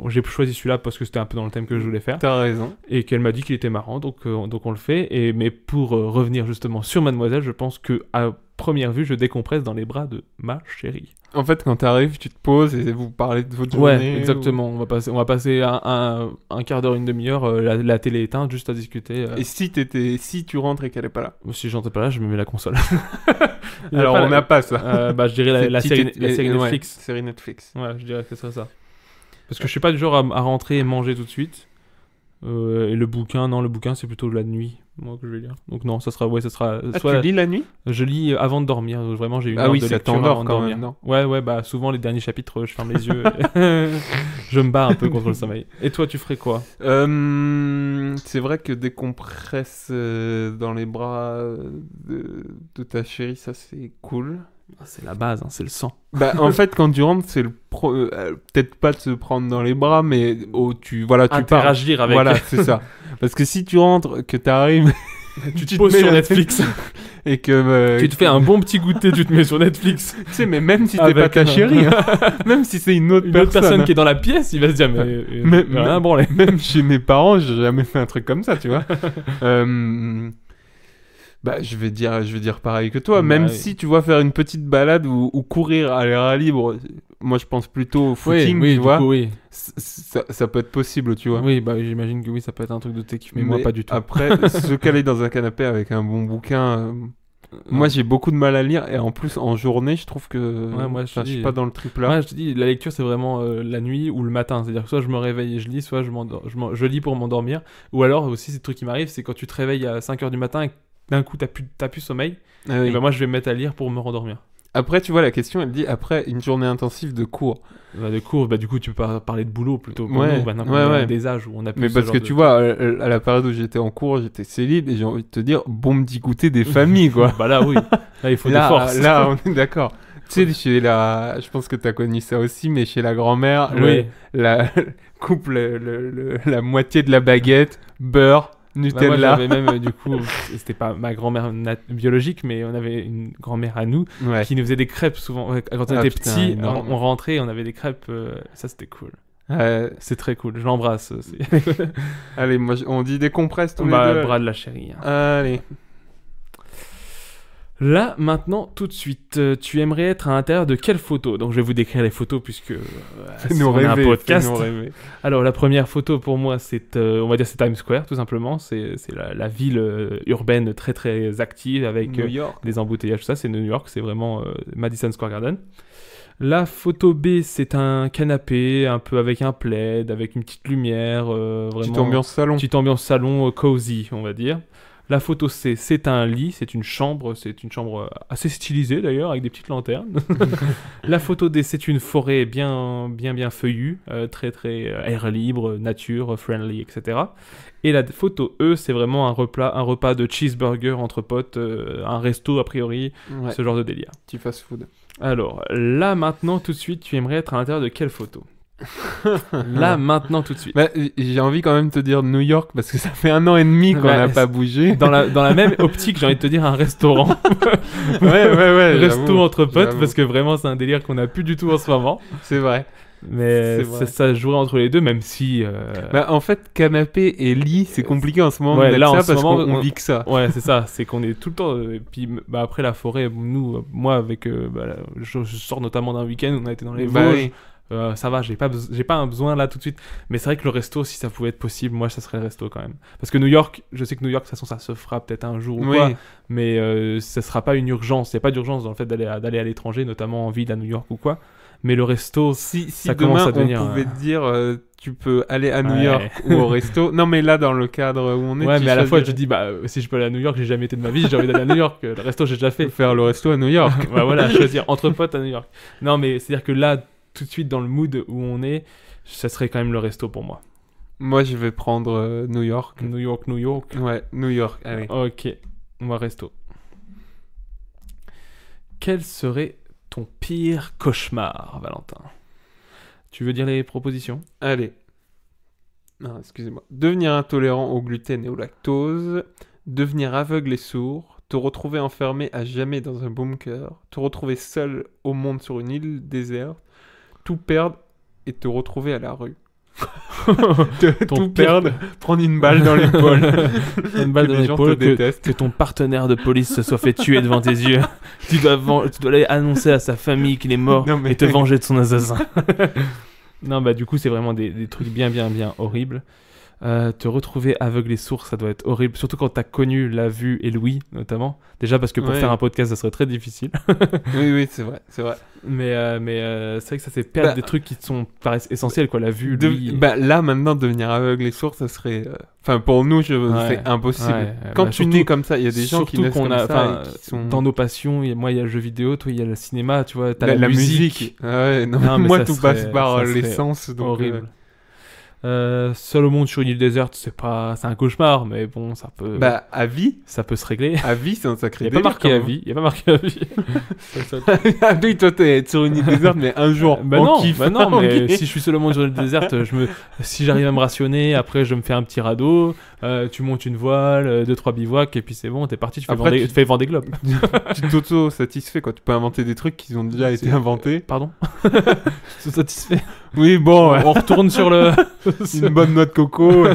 j'ai choisi celui-là parce que c'était un peu dans le thème que je voulais faire. T'as raison. Et qu'elle m'a dit qu'il était marrant, donc on le fait. Mais pour revenir justement sur mademoiselle, je pense que à première vue, je décompresse dans les bras de ma chérie. En fait, quand t'arrives, tu te poses et vous parlez de votre journée. Ouais, exactement. On va passer un quart d'heure, une demi-heure, la télé éteinte, juste à discuter. Et si tu rentres et qu'elle est pas là? Si je rentre pas là, je me mets la console. Alors, on n'a pas ça. Je dirais la série Netflix. Ouais, série Netflix. Ouais, je dirais que ce serait ça. Parce que je suis pas du genre à rentrer et manger tout de suite. Et le bouquin, c'est plutôt la nuit, moi, que je vais lire. Donc non, ça sera soit tu lis la nuit? Je lis avant de dormir. Vraiment, j'ai une heure de lecture ça t'endort avant de quand dormir. même, non? Ouais, bah souvent les derniers chapitres, je ferme les yeux. Je me bats un peu contre le sommeil. Et toi, tu ferais quoi? C'est vrai que décompresse dans les bras de ta chérie, ça c'est cool. C'est la base, hein, c'est le sang. Bah, en fait, quand tu rentres, c'est peut-être pas de se prendre dans les bras, mais tu interagir avec. Voilà, c'est ça. Parce que si tu rentres, que t'arrives, tu te poses sur Netflix et que tu te fais un bon petit goûter, tu te mets sur Netflix. Tu sais, mais même si t'es pas ta chérie, même si c'est une autre personne qui est dans la pièce, il va se dire mais rien branler. Même chez mes parents, j'ai jamais fait un truc comme ça, tu vois. Bah, je vais dire pareil que toi. Même si tu vois faire une petite balade ou courir à l'air libre, moi je pense plutôt au footing, tu vois. Ça peut être possible, tu vois. Oui, bah j'imagine que oui, ça peut être un truc de tes kiff, mais moi pas du tout. Après, se caler dans un canapé avec un bon bouquin, moi j'ai beaucoup de mal à lire, et en plus en journée, je trouve que je suis pas dans le trip là. Ouais, je te dis, la lecture c'est vraiment la nuit ou le matin. C'est-à-dire que soit je me réveille et je lis, soit je lis pour m'endormir. Ou alors aussi, ce truc qui m'arrive, c'est quand tu te réveilles à 5h du matin et d'un coup t'as plus sommeil, et ben moi je vais me mettre à lire pour me rendormir. Après, tu vois, la question elle dit après une journée intensive de cours. Du coup tu peux parler de boulot plutôt. Pour nous, maintenant qu'on a des âges où on a plus. Mais parce que tu vois, à la période où j'étais en cours, j'étais célib et j'ai envie de te dire, bon petit goûter des familles, quoi. Bah là oui, là il faut des forces. Là on est d'accord. Tu sais, je pense que t'as connu ça aussi, mais chez la grand-mère, la la moitié de la baguette, beurre, Nutella. Moi, j'avais même, du coup, c'était pas ma grand-mère biologique, mais on avait une grand-mère à nous qui nous faisait des crêpes souvent. Quand on était petits, on rentrait, on avait des crêpes, ça c'était cool. C'est très cool, je l'embrasse aussi. Allez, moi, on dit des compresses tous les deux. Bras de la chérie. Hein. Allez. Là, maintenant, tout de suite, tu aimerais être à l'intérieur de quelle photo? Donc, je vais vous décrire les photos puisque c'est un podcast. Alors, la première photo pour moi, c'est, on va dire, c'est Times Square, tout simplement. C'est la ville urbaine très très active avec des embouteillages, tout ça. C'est New York, c'est vraiment Madison Square Garden. La photo B, c'est un canapé, un peu avec un plaid, avec une petite lumière, vraiment. Petite ambiance salon, cozy, on va dire. La photo C, c'est un lit, c'est une chambre assez stylisée d'ailleurs, avec des petites lanternes. La photo D, c'est une forêt bien feuillue, très très air libre, nature, friendly, etc. Et la photo E, c'est vraiment un repas de cheeseburger entre potes, un resto a priori, ce genre de délire. Petit fast food. Alors, là maintenant, tout de suite, tu aimerais être à l'intérieur de quelle photo? Là, maintenant, tout de suite. Bah, j'ai envie quand même de te dire New York parce que ça fait 1 an et demi qu'on n'a pas bougé. Dans la même optique, j'ai envie de te dire un restaurant. ouais. Resto entre potes, parce que vraiment, c'est un délire qu'on n'a plus du tout en ce moment. C'est vrai. Mais ça jouerait entre les deux, même si. Bah, en fait, canapé et lit, c'est compliqué en ce moment. Là, parce qu'on vit que ça. Ouais, c'est ça. C'est qu'on est tout le temps. Et puis, après la forêt, moi, avec. Je sors notamment d'un week-end, on a été dans les Vosges. Ça va, j'ai pas un besoin là tout de suite, mais c'est vrai que le resto, si ça pouvait être possible, moi ça serait le resto quand même, parce que New York, je sais que New York de toute façon ça se fera peut-être un jour ou quoi, mais ça sera pas une urgence, il n'y a pas d'urgence dans le fait d'aller à l'étranger, notamment en ville à New York ou quoi, mais le resto, si ça commence à devenir... on pouvait te dire tu peux aller à New York ou au resto, non mais là dans le cadre où on est, mais à la fois je dis si je peux aller à New York, j'ai jamais été de ma vie, j'ai envie d'aller à New York, le resto j'ai déjà fait. Faire le resto à New York. Voilà, choisir entre potes à New York. Non mais c'est à dire que là tout de suite dans le mood où on est, ça serait quand même le resto pour moi. Moi, je vais prendre New York. New York. Ouais, New York, allez. Ok, moi resto. Quel serait ton pire cauchemar, Valentin? Tu veux dire les propositions? Allez. Non, excusez-moi. Devenir intolérant au gluten et au lactose, devenir aveugle et sourd, te retrouver enfermé à jamais dans un bunker, te retrouver seul au monde sur une île déserte, tout perdre et te retrouver à la rue. Tout perdre, prendre une balle dans l'épaule. Une balle dans l'épaule, que ton partenaire de police se soit fait tuer devant tes yeux. Tu dois aller annoncer à sa famille qu'il est mort et te venger de son assassin. Non, bah du coup, c'est vraiment des trucs bien horribles. Te retrouver aveugle et sourd, ça doit être horrible, surtout quand t'as connu la vue et l'ouïe notamment, déjà parce que pour faire un podcast ça serait très difficile. oui c'est vrai mais c'est vrai que ça c'est perdre des trucs qui paraissent essentiels quoi, la vue, l'ouïe là maintenant devenir aveugle et sourd ça serait pour nous c'est impossible quand tu nais comme ça, il y a des gens qui naissent comme ça qui sont... dans nos passions, moi il y a le jeu vidéo, toi il y a le cinéma, tu vois, t'as la musique. Moi tout passe par l'essence, donc horrible. Seul au monde sur une île déserte, c'est un cauchemar, mais bon, ça peut. À vie, ça peut se régler. À vie, c'est un sacré. Il n'y a pas marqué à vie. À vie, toi, t'es sur une île déserte, mais un jour. Non, mais si je suis seul au monde sur une île déserte, si j'arrive à me rationner, après je me fais un petit radeau, tu montes une voile, 2-3 bivouacs, et puis c'est bon, t'es parti, tu fais vendre des globes. Tu t'auto-satisfais, quoi. Tu peux inventer des trucs qui ont déjà été inventés. Pardon. Tu satisfait. Oui, bon. On retourne sur le. Une bonne noix de coco.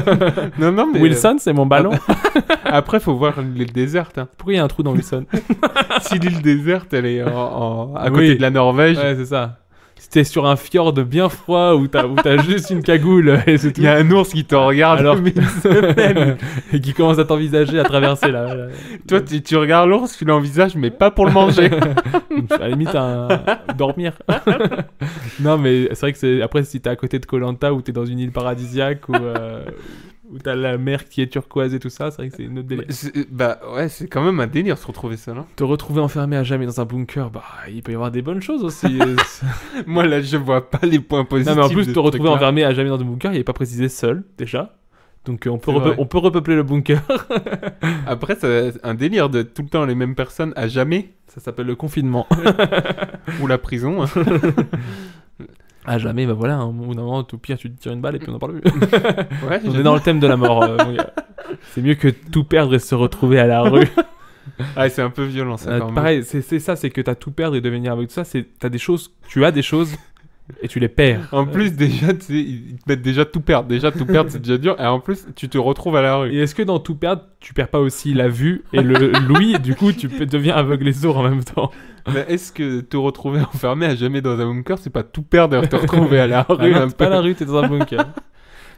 Non, mais... Wilson, c'est mon ballon. Après, faut voir l'île déserte. Pourquoi il y a un trou dans Wilson? Si l'île déserte, elle est à côté de la Norvège. Ouais, c'est ça. Si t'es sur un fjord bien froid où t'as juste une cagoule et c'est tout. Il y a un ours qui te regarde alors et qui commence à t'envisager à traverser là. Toi, tu regardes l'ours, tu l'envisages, mais pas pour le manger. À la limite, dormir. Non, mais c'est vrai que après, si t'es à côté de Koh Lanta ou t'es dans une île paradisiaque où t'as la mer qui est turquoise et tout ça, c'est vrai que c'est une autre délire. C'est quand même un délire se retrouver seul. Hein. Te retrouver enfermé à jamais dans un bunker, il peut y avoir des bonnes choses aussi. Moi là, je vois pas les points positifs. Non, mais en plus, te retrouver enfermé à jamais dans un bunker, il n'est pas précisé seul, déjà. Donc on peut repeupler le bunker. Après, c'est un délire de tout le temps les mêmes personnes à jamais. Ça s'appelle le confinement. Ou la prison. À jamais, voilà, au bout d'un moment, tout pire, tu te tires une balle et puis on n'en parle plus. On est dans le thème de la mort, mon gars. C'est mieux que tout perdre et se retrouver à la rue. C'est un peu violent, ça. Pareil, c'est ça, c'est que t'as tout perdre et devenir avec tout ça, tu as des choses et tu les perds. En plus, déjà, tu sais, ils te mettent déjà tout perdre. Déjà, tout perdre, c'est déjà dur. Et en plus, tu te retrouves à la rue. Et est-ce que dans tout perdre, tu perds pas aussi la vue et l'ouïe? Du coup, tu deviens aveugle et sourd en même temps. Mais est-ce que te retrouver enfermé à jamais dans un bunker, c'est pas tout perdre et te retrouver à la rue? C'est pas la rue, t'es dans un bunker.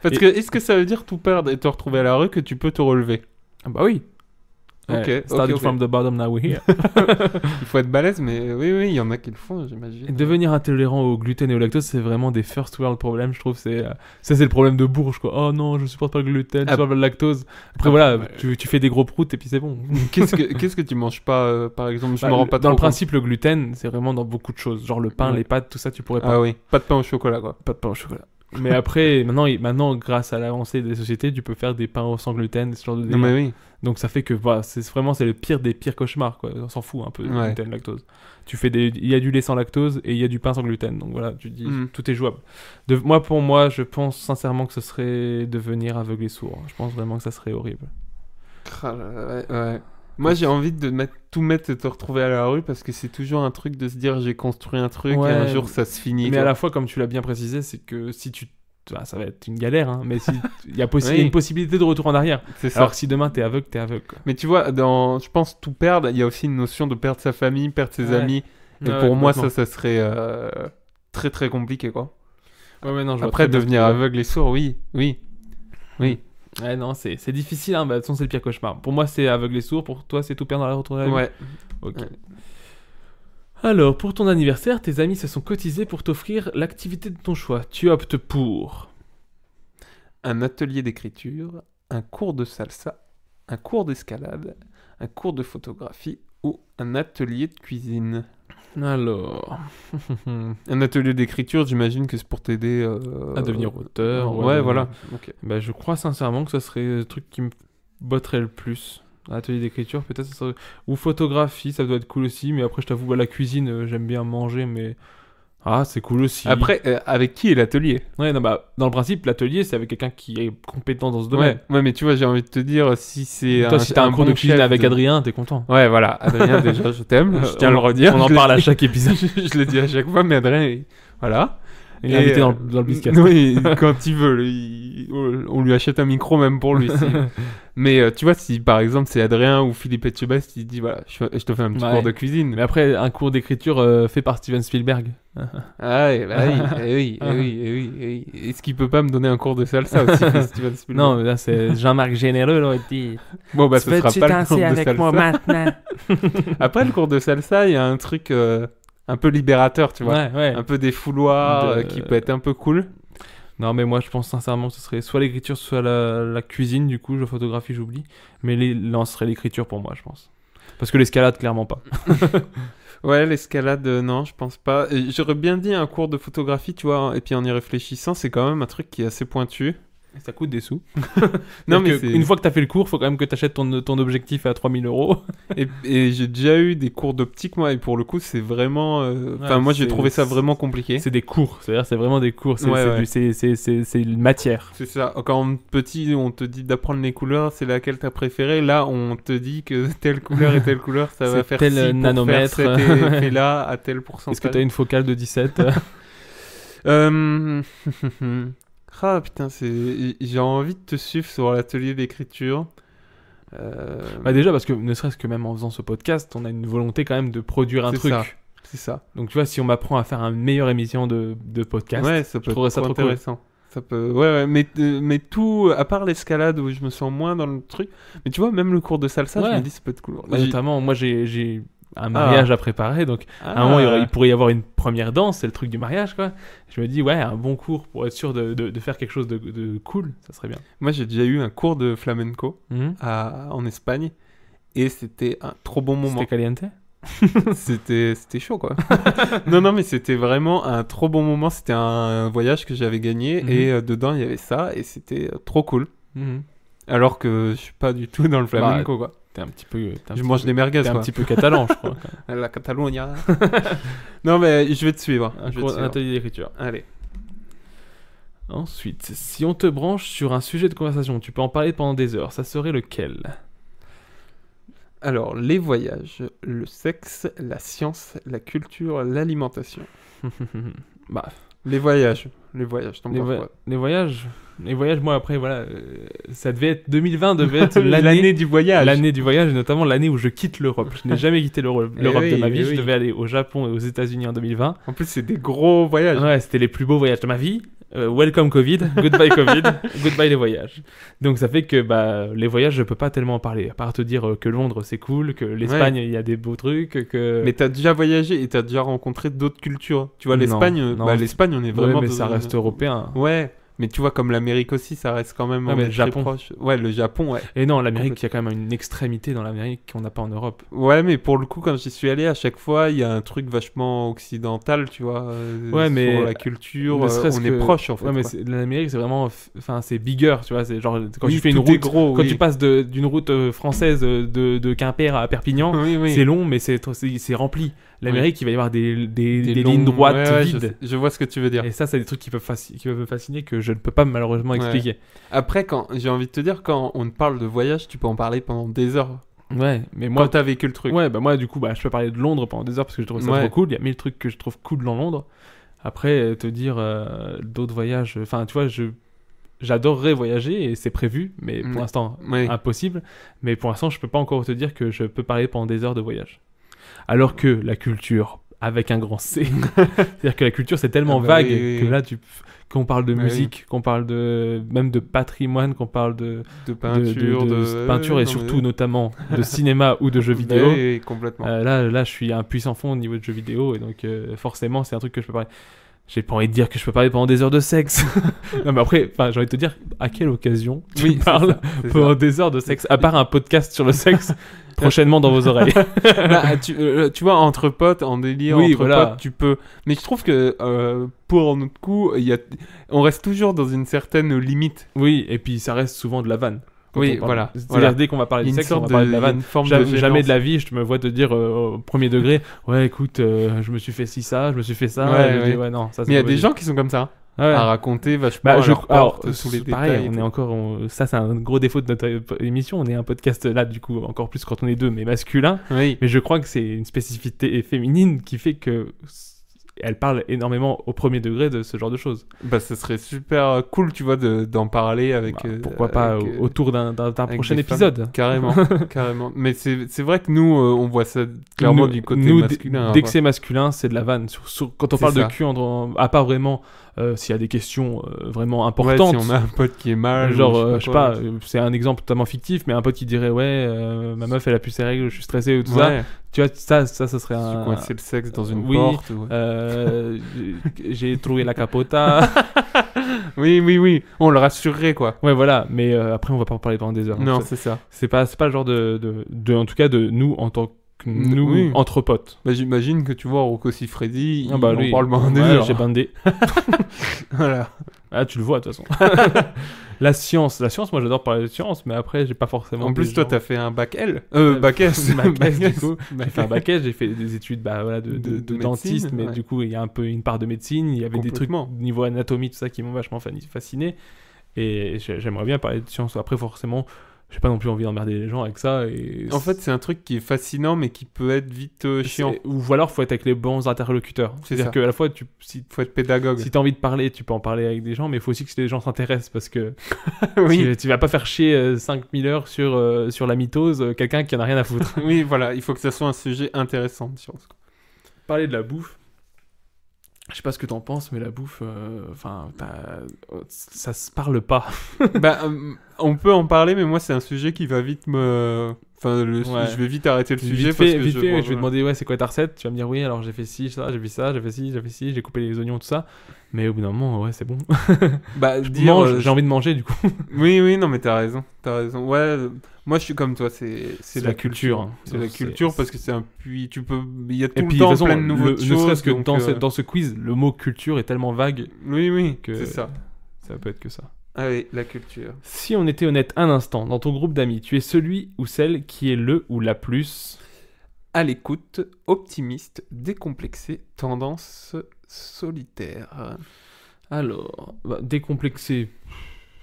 Parce que, est-ce que ça veut dire tout perdre et te retrouver à la rue que tu peux te relever? Bah oui. Started from the bottom, now we're here. Il faut être balèze, mais oui, il y en a qui le font, j'imagine. Et devenir intolérant au gluten et au lactose, c'est vraiment des first world problèmes, je trouve. Ça, c'est le problème de Bourges, quoi. Oh non, je supporte pas le gluten, je supporte pas le lactose. Après, tu fais des gros proutes et puis c'est bon. Qu'est-ce que tu manges pas, par exemple? Je me rends pas trop dans le principe, le gluten, c'est vraiment dans beaucoup de choses. Genre le pain, les pâtes, tout ça, tu pourrais pas. Ah oui, pas de pain au chocolat, quoi. Pas de pain au chocolat. Mais après, maintenant, grâce à l'avancée des sociétés, tu peux faire des pains sans gluten, ce genre de délire. Non, mais oui. Donc ça fait que c'est le pire des pires cauchemars, quoi. On s'en fout un peu de gluten, lactose. Il y a du lait sans lactose et il y a du pain sans gluten. Donc voilà, tu te dis tout est jouable. Pour moi, je pense sincèrement que ce serait devenir aveugle et sourd. Je pense vraiment que ça serait horrible. Ouais. Moi, j'ai envie de tout mettre et te retrouver à la rue parce que c'est toujours un truc de se dire j'ai construit un truc et un jour ça se finit. Mais à la fois, comme tu l'as bien précisé, c'est que si tu... ça va être une galère, hein, mais il y a une possibilité de retour en arrière. C'est ça. Alors que si demain t'es aveugle, quoi. Mais tu vois, je pense tout perdre, il y a aussi une notion de perdre sa famille, perdre ses amis. Et pour moi, ça serait très très compliqué, quoi. Non, après, devenir aveugle et sourd, oui. Ouais, non, c'est difficile, hein. De toute façon, c'est le pire cauchemar. Pour moi, c'est aveugle et sourd. Pour toi, c'est tout perdre dans la retour de la vie. Ouais. Ok. Ouais. Alors, pour ton anniversaire, tes amis se sont cotisés pour t'offrir l'activité de ton choix. Tu optes pour un atelier d'écriture, un cours de salsa, un cours d'escalade, un cours de photographie ou un atelier de cuisine. Alors, un atelier d'écriture, j'imagine que c'est pour t'aider à devenir auteur. Ouais, voilà. Okay. Bah, je crois sincèrement que ça serait le truc qui me botterait le plus. Atelier d'écriture, peut-être, ça serait... ou photographie, ça doit être cool aussi. Mais après, je t'avoue, la cuisine, j'aime bien manger, mais c'est cool aussi. Après, avec qui est l'atelier? Ouais, dans le principe, l'atelier, c'est avec quelqu'un qui est compétent dans ce domaine. Ouais, mais tu vois, j'ai envie de te dire, si c'est toi, si t'as un cours de cuisine avec Adrien, t'es content. Ouais, voilà. Adrien, déjà, je t'aime. Je tiens à le redire. On en parle à chaque épisode. Je le dis à chaque fois, mais Adrien, voilà. Il est invité dans le Biscast. Oui, quand il veut. On lui achète un micro même pour lui. Mais tu vois, si par exemple c'est Adrien ou Philippe Etchebest, il dit voilà, je te fais un petit cours de cuisine. Mais après, un cours d'écriture fait par Steven Spielberg. Ah oui. Est-ce qu'il peut pas me donner un cours de salsa aussi, Steven Spielberg? Non, là c'est Jean-Marc Généreux, là, il dit. Bon, bah, ce sera pas le cours de avec salsa. moi maintenant. Après le cours de salsa, il y a un truc un peu libérateur, tu vois. Ouais. Un peu des fouloirs qui peut être un peu cool. Non, mais moi je pense sincèrement ce serait soit l'écriture, soit la cuisine. Du coup, je photographie, j'oublie. Mais ce serait l'écriture pour moi, je pense. Parce que l'escalade, clairement pas. Ouais, l'escalade, non, je pense pas. Et j'aurais bien dit un cours de photographie, tu vois. Et puis en y réfléchissant, c'est quand même un truc qui est assez pointu. Et ça coûte des sous. Non, mais une fois que t'as fait le cours, faut quand même que t'achètes ton objectif à 3000 €. Et j'ai déjà eu des cours d'optique, moi, et pour le coup, c'est vraiment... moi, j'ai trouvé ça vraiment compliqué. C'est des cours, c'est-à-dire c'est vraiment des cours, c'est une matière. C'est ça. Quand petit, on te dit d'apprendre les couleurs, c'est laquelle t'as préférée. Là, on te dit que telle couleur et telle couleur, ça va faire tel nanomètre. Faire cet effet-là à tel pourcentage. Est-ce que t'as une focale de 17 Ah putain, j'ai envie de te suivre sur l'atelier d'écriture. Bah déjà parce que ne serait-ce que même en faisant ce podcast, on a une volonté quand même de produire un truc. C'est ça. Donc tu vois, si on m'apprend à faire une meilleure émission de podcast, ça peut être trop intéressant. Cool. Ça peut, mais tout, à part l'escalade où je me sens moins dans le truc, mais tu vois, même le cours de salsa, je me dis ça peut être cool. Bah, notamment, moi j'ai un mariage à préparer, donc à un moment il pourrait y avoir une première danse, c'est le truc du mariage quoi. Je me dis un bon cours pour être sûr de faire quelque chose de cool, ça serait bien. Moi j'ai déjà eu un cours de flamenco en Espagne et c'était un trop bon moment. C'était caliente? C'était chaud quoi. non mais c'était vraiment un trop bon moment, c'était un voyage que j'avais gagné et dedans il y avait ça et c'était trop cool. Alors que je suis pas du tout dans le flamenco quoi. Je mange des merguez, t'es un petit peu catalan, je crois. La Catalogne. Non, mais je vais te suivre. Un atelier d'écriture. Allez. Ensuite, si on te branche sur un sujet de conversation, tu peux en parler pendant des heures. Ça serait lequel? Alors, les voyages, le sexe, la science, la culture, l'alimentation. Les voyages, t'en penses quoi? Les voyages, moi après, voilà, ça devait être 2020, devait être l'année du voyage. L'année du voyage, et notamment l'année où je quitte l'Europe. Je n'ai jamais quitté l'Europe de ma vie. Je devais aller au Japon et aux États-Unis en 2020. En plus, c'est des gros voyages. Ouais, c'était les plus beaux voyages de ma vie. Welcome Covid, goodbye Covid, goodbye les voyages. Donc ça fait que les voyages, je peux pas tellement en parler. À part te dire que Londres c'est cool, que l'Espagne il y a des beaux trucs, que. Mais t'as déjà voyagé et t'as déjà rencontré d'autres cultures. Tu vois, l'Espagne, l'Espagne on est vraiment. Mais ça reste européen. Ouais. Mais tu vois, comme l'Amérique aussi, ça reste quand même mais très Japon. proche. Ouais, le Japon, ouais. Et non, l'Amérique, il y a quand même une extrémité dans l'Amérique qu'on n'a pas en Europe. Ouais, mais pour le coup, quand j'y suis allé, à chaque fois, il y a un truc vachement occidental, tu vois. Mais sur la culture, on est proche, en fait. Ouais, mais l'Amérique, c'est vraiment... Enfin, c'est bigger, tu vois. C'est genre, quand tu fais une route... Quand tu passes d'une route française de Quimper à Perpignan, c'est long, mais c'est rempli. L'Amérique, il va y avoir des lignes droites vides. Je vois ce que tu veux dire. Et ça, c'est des trucs qui peuvent me fasciner que je ne peux pas malheureusement expliquer. Après, j'ai envie de te dire, quand on parle de voyage, tu peux en parler pendant des heures. Ouais, mais moi... Quand t'as vécu le truc. Ouais, moi, du coup, je peux parler de Londres pendant des heures parce que je trouve ça trop cool. Il y a 1000 trucs que je trouve cool dans Londres. Après, te dire d'autres voyages... Enfin, tu vois, j'adorerais voyager et c'est prévu, mais pour l'instant, impossible. Mais pour l'instant, je peux pas encore te dire que je peux parler pendant des heures de voyage. Alors que la culture, avec un grand C, c'est-à-dire que la culture, c'est tellement vague que là, qu'on parle de musique, qu'on parle même de patrimoine, qu'on parle de peinture et surtout, notamment, de cinéma ou de jeux vidéo. Oui, complètement. Là, je suis un puissant fond au niveau de jeux vidéo et donc, forcément, c'est un truc que je peux parler. J'ai pas envie de dire que je peux parler pendant des heures de sexe. Non, mais après, j'ai envie de te dire, à quelle occasion tu parles pendant des heures de sexe, à part un podcast sur le sexe prochainement dans vos oreilles. Tu vois, entre potes, en délire, potes, tu peux... Mais je trouve que pour notre coup, on reste toujours dans une certaine limite. Oui, et puis ça reste souvent de la vanne. Oui, voilà. C'est-à-dire, dès qu'on va parler de sexe, on va parler de la vanne. Jamais de la vie, je me vois te dire au premier degré, ouais, écoute, je me suis fait ça, je me suis fait ça. Non, ça, mais il y a des gens qui sont comme ça. À raconter vachement tous les pareil, détails. Ça, c'est un gros défaut de notre émission. On est un podcast là, du coup, encore plus quand on est deux, mais masculin. Oui. Mais je crois que c'est une spécificité féminine qui fait que elle parle énormément au premier degré de ce genre de choses. Bah, ce serait super cool, tu vois, d'en parler avec... pourquoi pas autour d'un prochain épisode. Carrément, carrément. Mais c'est vrai que nous, on voit ça clairement du côté masculin. Dès que c'est masculin, c'est de la vanne. Quand on parle de cul, à part vraiment... s'il y a des questions vraiment importantes. Ouais, si on a un pote qui est mal. Genre, je sais pas, c'est un exemple totalement fictif, mais un pote qui dirait ma meuf elle a plus ses règles, je suis stressé ou tout ça. Tu vois, ça serait un. Coincer le sexe dans une porte. Ou... j'ai trouvé la capota. oui. On le rassurerait, quoi. Ouais, voilà. Mais après, on va pas en parler pendant des heures. Non, c'est ça. C'est pas le genre en tout cas, de nous en tant que. Nous, entre potes. Bah, j'imagine que tu vois Rocco Siffredi, on parle pendant des heures. J'ai bandé. Voilà. Ah, tu le vois de toute façon. La science, moi j'adore parler de science, mais après j'ai pas forcément. En plus, toi t'as fait un bac L. Bac S. Du coup. J'ai fait un bac S, j'ai fait des études de dentiste, mais du coup il y a un peu une part de médecine. Il y avait des trucs niveau anatomie, tout ça qui m'ont vachement fasciné. Et j'aimerais bien parler de science. Après, forcément. J'ai pas non plus envie d'emmerder les gens avec ça. En fait, c'est un truc qui est fascinant, mais qui peut être vite chiant. Ou alors, faut être avec les bons interlocuteurs. C'est-à-dire qu'à la fois, faut être pédagogue. Si t'as envie de parler, tu peux en parler avec des gens, mais il faut aussi que les gens s'intéressent, parce que tu vas pas faire chier 5000 heures sur la mitose, quelqu'un qui en a rien à foutre. Oui, voilà, il faut que ça soit un sujet intéressant de science. Parler de la bouffe. Je sais pas ce que t'en penses, mais la bouffe, ça se parle pas. On peut en parler, mais moi, c'est un sujet qui va vite me... je vais vite arrêter le sujet parce que je vais demander, c'est quoi ta recette ? Tu vas me dire, oui, alors j'ai fait ci, ça, j'ai fait ça, j'ai fait ci, j'ai coupé les oignons, tout ça. Mais au bout d'un moment, c'est bon. J'ai envie de manger, du coup. Oui, non, mais t'as raison. Ouais, moi, je suis comme toi, c'est la culture. C'est la culture parce que c'est un puits, il y a tout le temps plein de nouvelles choses. Ne serait-ce que dans ce quiz, le mot culture est tellement vague. Oui, que c'est ça. Ça peut être que ça. Ah oui, la culture. Si on était honnête un instant, dans ton groupe d'amis, tu es celui ou celle qui est le ou la plus... à l'écoute, optimiste, décomplexé, tendance solitaire. Alors, décomplexé...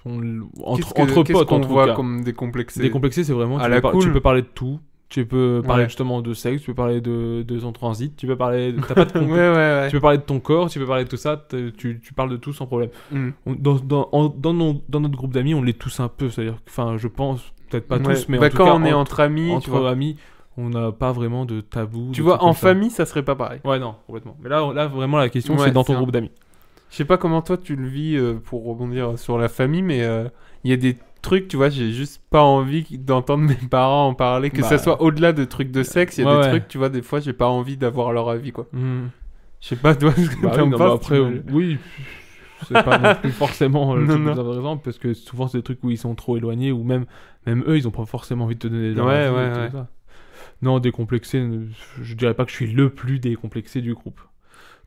Entre potes, en tout voit cas. Comme décomplexé. Décomplexé, c'est vraiment... Tu peux parler de tout. Tu peux parler justement de sexe, tu peux parler de ton transit, tu peux parler... T'as pas de ouais. Tu peux parler de ton corps, tu peux parler de tout ça, tu parles de tout sans problème. Dans notre groupe d'amis, on l'est tous un peu, c'est-à-dire... Enfin, je pense, peut-être pas tous, mais en tout cas... Quand on est entre amis, amis, on n'a pas vraiment de tabou. Tu vois, en famille, ça serait pas pareil. Ouais, non, complètement. Mais là vraiment, la question, c'est dans ton groupe d'amis. Je sais pas comment toi, tu le vis pour rebondir sur la famille, mais il y a des trucs, tu vois, j'ai juste pas envie d'entendre mes parents en parler, que ça soit au-delà de trucs de sexe, il y a des trucs, tu vois, des fois, j'ai pas envie d'avoir leur avis, quoi. Je sais pas, toi, ce que t'en penses. Après, oui, c'est pas non plus forcément le plus intéressant, parce que souvent, c'est des trucs où ils sont trop éloignés, ou même eux, ils ont pas forcément envie de te donner leur avis. Ça. Non, décomplexé, je dirais pas que je suis le plus décomplexé du groupe.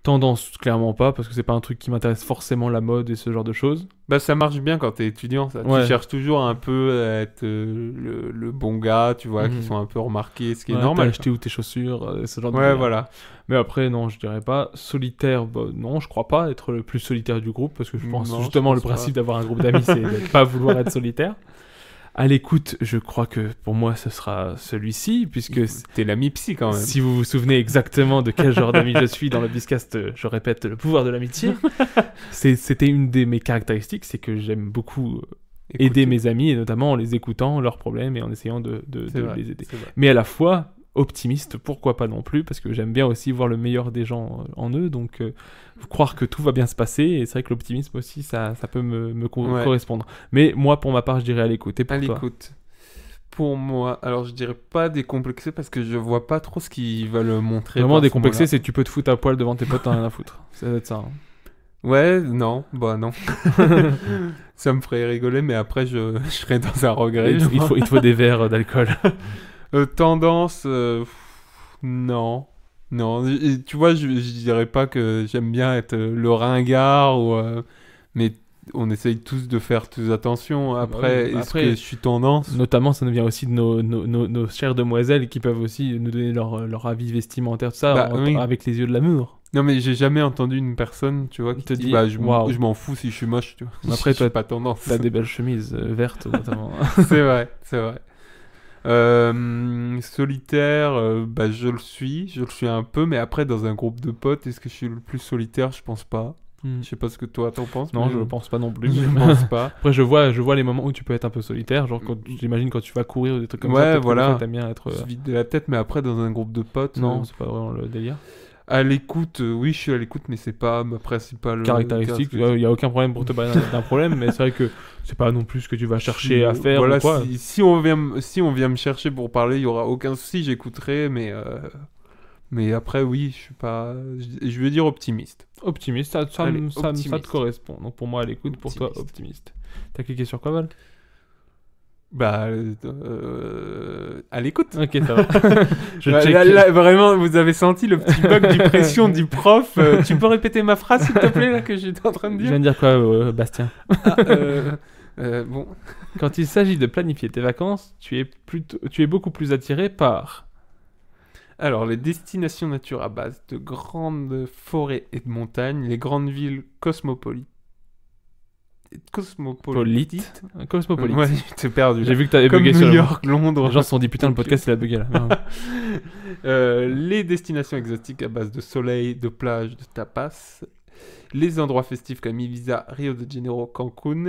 Tendance, clairement pas, parce que c'est pas un truc qui m'intéresse forcément, la mode et ce genre de choses. Bah, ça marche bien quand t'es étudiant, ça. Tu cherches toujours un peu à être le bon gars, tu vois, qui sont un peu remarqués, ce qui est normal. T'as acheté où tes chaussures, ce genre de choses. Ouais, voilà. Mais après, non, je dirais pas. Solitaire, non, je crois pas être le plus solitaire du groupe, parce que je pense le principe d'avoir un groupe d'amis, c'est de ne pas vouloir être solitaire. À l'écoute, je crois que pour moi, ce sera celui-ci, puisque... T'es l'ami psy, quand même. Si vous vous souvenez exactement de quel genre d'ami je suis dans le Biscast, je répète, le pouvoir de l'amitié. C'était une de mes caractéristiques, c'est que j'aime beaucoup aider mes amis, et notamment en les écoutant, leurs problèmes, et en essayant de les aider. Mais à la fois... optimiste, pourquoi pas non plus, parce que j'aime bien aussi voir le meilleur des gens en eux, donc croire que tout va bien se passer, et c'est vrai que l'optimisme aussi, ça peut me correspondre. Mais moi, pour ma part, je dirais à l'écoute. Et pour toi ? Pour moi, alors je dirais pas décomplexé, parce que je vois pas trop ce qu'ils veulent montrer. Vraiment décomplexé, c'est que tu peux te foutre à poil devant tes potes, t'en as rien à foutre. Ça doit être ça. Ouais, non. Ça me ferait rigoler, mais après, je serais dans un regret. Il te faut des verres d'alcool. Tendance, non. Tu vois, je dirais pas que j'aime bien être le ringard, mais on essaye tous de faire tous attention. Après, est-ce que je suis tendance ? Notamment, ça nous vient aussi de nos chères demoiselles qui peuvent aussi nous donner leur avis vestimentaire, tout ça, avec les yeux de l'amour. Non, mais j'ai jamais entendu une personne, tu vois, qui te dit je m'en fous si je suis moche, tu vois. Après, toi, pas tendance. T'as des belles chemises vertes, notamment. C'est vrai. Solitaire, je le suis un peu, mais après dans un groupe de potes, est-ce que je suis le plus solitaire? Je pense pas. Je sais pas ce que toi t'en penses. Non, je pense pas non plus. Je pense pas. Après, je vois les moments où tu peux être un peu solitaire, genre j'imagine quand tu vas courir ou des trucs comme ça. Ouais, voilà. T'aimes bien être. Se vider la tête, mais après dans un groupe de potes. Non, c'est pas vraiment le délire. À l'écoute, oui, je suis à l'écoute, mais c'est pas ma principale caractéristique. Il y a aucun problème pour te parler d'un problème, mais c'est vrai que c'est pas non plus ce que tu vas chercher à faire. Voilà, ou quoi. Si on vient me chercher pour parler, il y aura aucun souci, j'écouterai, mais après, oui, je suis pas. Je vais dire optimiste. Optimiste, ça te correspond. Donc pour moi, à l'écoute, pour toi, optimiste. T'as cliqué sur quoi, Val? À l'écoute. Ok, ça va. Là, vraiment, vous avez senti le petit bug du pression du prof. Tu peux répéter ma phrase, s'il te plaît, là, que j'étais en train de dire? Je viens de dire quoi, Bastien? Bon. Quand il s'agit de planifier tes vacances, tu es beaucoup plus attiré par... Alors, les destinations nature à base de grandes forêts et de montagnes, les grandes villes cosmopolites. Cosmopolite. Ouais, t'es perdu. J'ai vu que t'avais comme bugué New sur York, Londres. Les gens se sont dit putain, le podcast il a bugué là. Les destinations exotiques à base de soleil, de plage, de tapas. Les endroits festifs comme Ibiza, Rio de Janeiro, Cancun.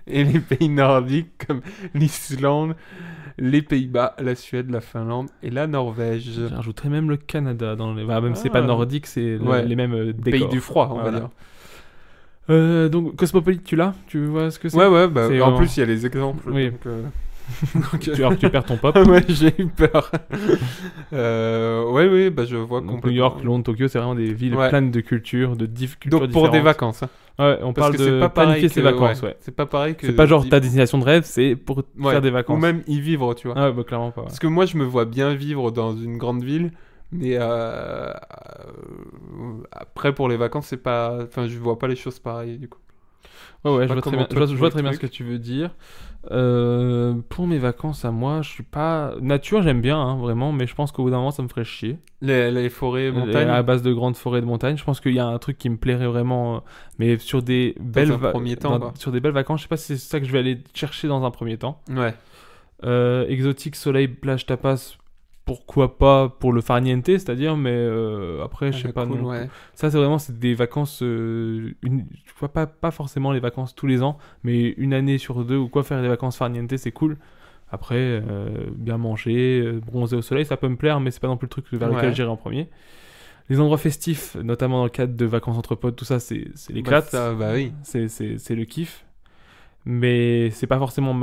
Et les pays nordiques comme l'Islande, les Pays-Bas, la Suède, la Finlande et la Norvège. J'ajouterais même le Canada dans les... même si c'est pas nordique, c'est les mêmes décors. Pays du froid, on va dire. Donc Cosmopolite, tu l'as? Tu vois ce que c'est? Ouais, en vraiment... plus il y a les exemples. Oui. Donc, tu perds ton pop. Ouais, j'ai eu peur. Je vois donc, complètement. New York, Londres, Tokyo, c'est vraiment des villes pleines de cultures, de cultures donc pour différentes. Des vacances. Hein. Ouais, on parle de planifier ses vacances. Ouais. C'est pas pareil que. C'est pas genre ta destination de rêve, c'est pour faire des vacances. Ou même y vivre, tu vois. Ah ouais, clairement pas. Ouais. Parce que moi, je me vois bien vivre dans une grande ville. Mais après, pour les vacances, c'est pas. Enfin, je vois pas les choses pareilles, du coup. Ouais, je vois très bien ce que tu veux dire. Pour mes vacances à moi, je suis pas... Nature, j'aime bien, hein, vraiment, mais je pense qu'au bout d'un moment, ça me ferait chier. Les forêts, montagnes. À base de grandes forêts de montagnes, je pense qu'il y a un truc qui me plairait vraiment, mais sur des belles sur des belles vacances, je sais pas si c'est ça que je vais aller chercher dans un premier temps. Ouais. Exotique, soleil, plage, tapas... Pourquoi pas pour le farniente, c'est-à-dire, mais après, je sais pas. Cool, non. Ouais. Ça, c'est des vacances. Je vois pas forcément les vacances tous les ans, mais une année sur deux ou quoi, faire des vacances farniente, c'est cool. Après, bien manger, bronzer au soleil, ça peut me plaire, mais c'est pas non plus le truc vers lequel j'irai en premier. Les endroits festifs, notamment dans le cadre de vacances entre potes, tout ça, c'est l'éclate. Oui. C'est le kiff. Mais c'est pas forcément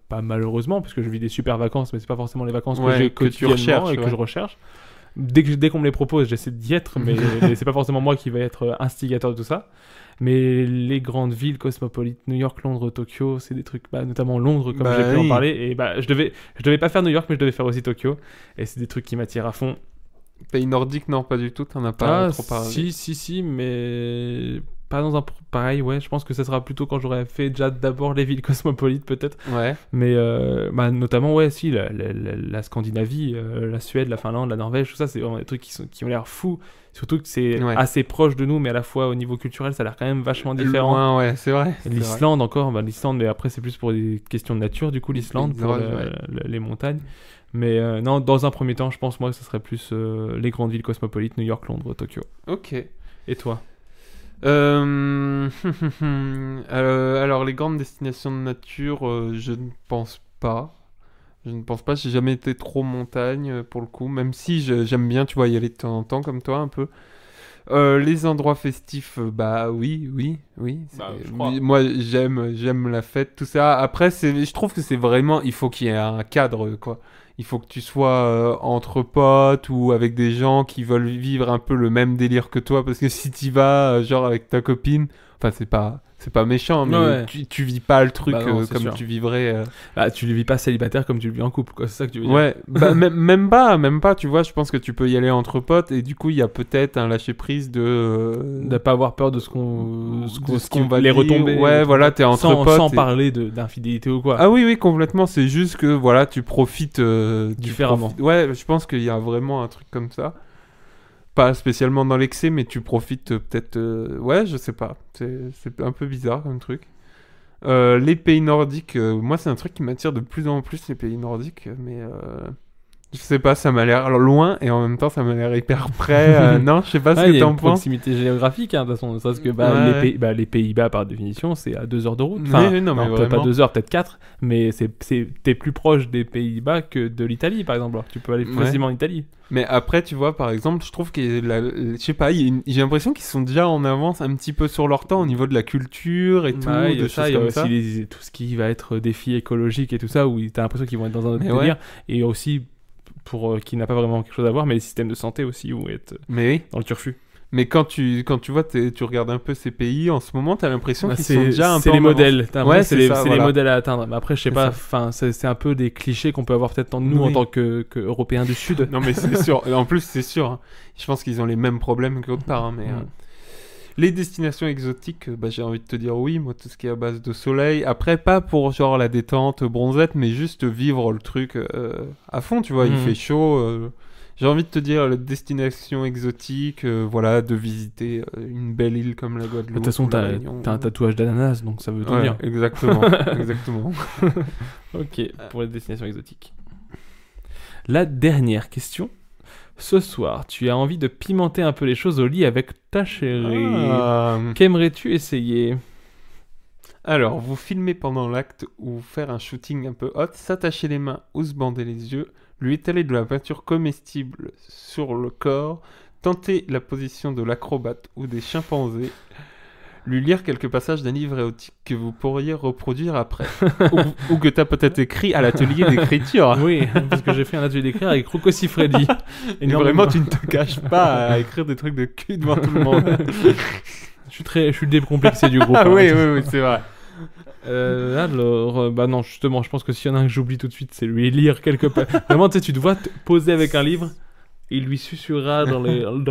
pas malheureusement, parce que je vis des super vacances, mais c'est pas forcément les vacances que j'ai quotidiennement et que je recherche. Dès qu'on me les propose, j'essaie d'y être, mais c'est pas forcément moi qui vais être instigateur de tout ça. Mais les grandes villes cosmopolites, New York, Londres, Tokyo, c'est des trucs, notamment Londres, comme j'ai pu en parler. Et je devais pas faire New York, mais je devais faire aussi Tokyo. Et c'est des trucs qui m'attirent à fond. Pays nordique, non, pas du tout, t'en as pas trop parlé. Si, mais pas dans un pareil, ouais, je pense que ça sera plutôt quand j'aurai fait déjà d'abord les villes cosmopolites peut-être. Ouais. Mais notamment, la Scandinavie, la Suède, la Finlande, la Norvège, tout ça, c'est vraiment des trucs qui ont l'air fous. Surtout que c'est assez proche de nous, mais à la fois au niveau culturel, ça a l'air quand même vachement différent. Ouais, c'est vrai. L'Islande encore, l'Islande, mais après c'est plus pour des questions de nature, du coup, l'Islande, pour les montagnes. Mais non, dans un premier temps, je pense moi que ce serait plus les grandes villes cosmopolites, New York, Londres, Tokyo. Ok. Et toi? Alors les grandes destinations de nature, je ne pense pas. J'ai jamais été trop montagne pour le coup, même si j'aime bien, tu vois, y aller de temps en temps comme toi un peu. Les endroits festifs, oui. Moi j'aime la fête, tout ça. Après je trouve que c'est vraiment, il faut qu'il y ait un cadre, quoi. Il faut que tu sois entre potes ou avec des gens qui veulent vivre un peu le même délire que toi, parce que si tu vas genre avec ta copine, enfin c'est pas méchant, mais tu vis pas le truc comme sûr. Tu vivrais. Tu le vis pas célibataire comme tu le vis en couple, quoi. C'est ça que tu veux dire. Ouais, même pas. Tu vois, je pense que tu peux y aller entre potes et du coup il y a peut-être un lâcher prise de pas avoir peur de ce qu'on va les dire, retomber. Ouais, voilà, t'es entre potes. Sans parler d'infidélité ou quoi. Ah oui, complètement. C'est juste que voilà, tu profites différemment. Ouais, je pense qu'il y a vraiment un truc comme ça. Pas spécialement dans l'excès, mais tu profites peut-être... Ouais, je sais pas. C'est un peu bizarre comme truc. Les pays nordiques, moi c'est un truc qui m'attire de plus en plus, les pays nordiques, mais je sais pas, ça m'a l'air loin et en même temps ça m'a l'air hyper près. Non, je sais pas ce que t'en penses. Il y a une proximité géographique, hein, de toute façon, parce que les Pays-Bas par définition c'est à 2 heures de route. Enfin, non, mais peut-être pas 2 heures, peut-être 4, mais t'es plus proche des Pays-Bas que de l'Italie par exemple. Alors, tu peux aller facilement en Italie. Mais après, tu vois, par exemple, je trouve que, je sais pas, j'ai l'impression qu'ils sont déjà en avance un petit peu sur leur temps au niveau de la culture et tout, de choses comme ça. Il y a aussi tout ce qui va être défi écologique et tout ça, où t'as l'impression qu'ils vont être dans un autre délire. Et aussi, pour qui n'a pas vraiment quelque chose à voir, mais les systèmes de santé aussi, où être dans le turfu. Mais quand tu vois, tu regardes un peu ces pays, en ce moment, t'as l'impression qu'ils sont déjà un peu c'est les modèles. C'est les voilà. modèles à atteindre. Mais après, je sais pas, c'est un peu des clichés qu'on peut avoir peut-être en nous en tant que Européens du Sud. Non, mais c'est sûr. En plus, c'est sûr. Hein. Je pense qu'ils ont les mêmes problèmes qu'autre part. Hein, mais les destinations exotiques, j'ai envie de te dire oui. Moi, tout ce qui est à base de soleil. Après, pas pour genre la détente, bronzette, mais juste vivre le truc à fond, tu vois. Il fait chaud. J'ai envie de te dire, la destination exotique, voilà, de visiter une belle île comme la Guadeloupe. De toute façon, t'as un tatouage d'ananas, donc ça veut tout dire. Exactement, exactement. Ok, pour les destinations exotiques. La dernière question. Ce soir, tu as envie de pimenter un peu les choses au lit avec ta chérie. Qu'aimerais-tu essayer ? Alors, vous filmer pendant l'acte ou faire un shooting un peu hot, s'attacher les mains ou se bander les yeux, lui étaler de la peinture comestible sur le corps, tenter la position de l'acrobate ou des chimpanzés, lui lire quelques passages d'un livre érotique que vous pourriez reproduire après, ou que tu as peut-être écrit à l'atelier d'écriture. Oui, parce que j'ai fait un atelier d'écriture avec Rocco Siffredi. Et vraiment, tu ne te caches pas à écrire des trucs de cul devant tout le monde. Je suis décomplexé du groupe. Ah oui, c'est vrai. Alors, non, justement, je pense que s'il y en a un que j'oublie tout de suite, c'est lui lire quelque part. Vraiment, tu sais, tu te vois poser avec un livre, il lui susurra dans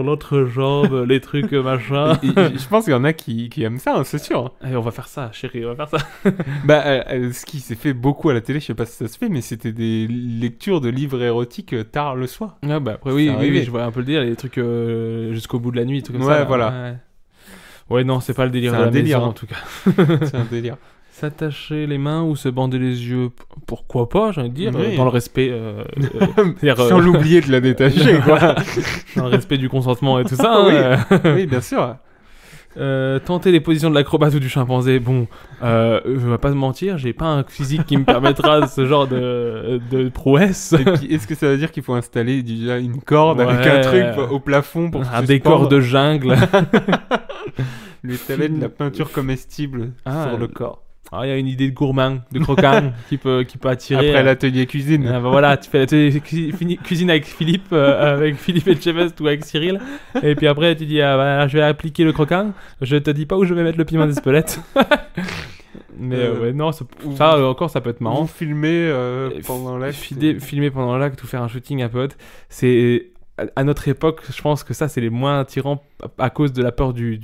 l'autre jambe les trucs machin. Je pense qu'il y en a qui aiment ça, hein, c'est sûr. Allez, on va faire ça, chérie, on va faire ça. Ce qui s'est fait beaucoup à la télé, je sais pas si ça se fait, mais c'était des lectures de livres érotiques tard le soir. Ah après oui, je vois un peu le délire, les trucs jusqu'au bout de la nuit, tout comme ça. Ouais, voilà. Ouais, non, c'est pas le délire de la maison, en tout cas. C'est un délire. S'attacher les mains ou se bander les yeux, pourquoi pas, j'ai envie de dire, dans le respect... sans l'oublier de la détacher, quoi. Dans le respect du consentement et tout ça. Oui, bien sûr. Tenter les positions de l'acrobate ou du chimpanzé, bon, je vais pas te mentir, j'ai pas un physique qui me permettra ce genre de prouesse. Et puis, est-ce que ça veut dire qu'il faut installer déjà une corde avec un truc au plafond pour un décor de jungle? Lui étaler de la peinture comestible sur le corps. Il y a une idée de gourmand, de croquant qui peut attirer. Après l'atelier cuisine. Voilà, tu fais l'atelier cuisine avec Philippe Etchebest ou avec Cyril. Et puis après, tu dis, je vais appliquer le croquant. Je te dis pas où je vais mettre le piment d'Espelette. Mais non, ça encore, ça peut être marrant. Filmer pendant l'acte. Filmer pendant l'acte ou faire un shooting un peu hot. C'est... À notre époque, je pense que ça, c'est les moins attirants à cause de la peur de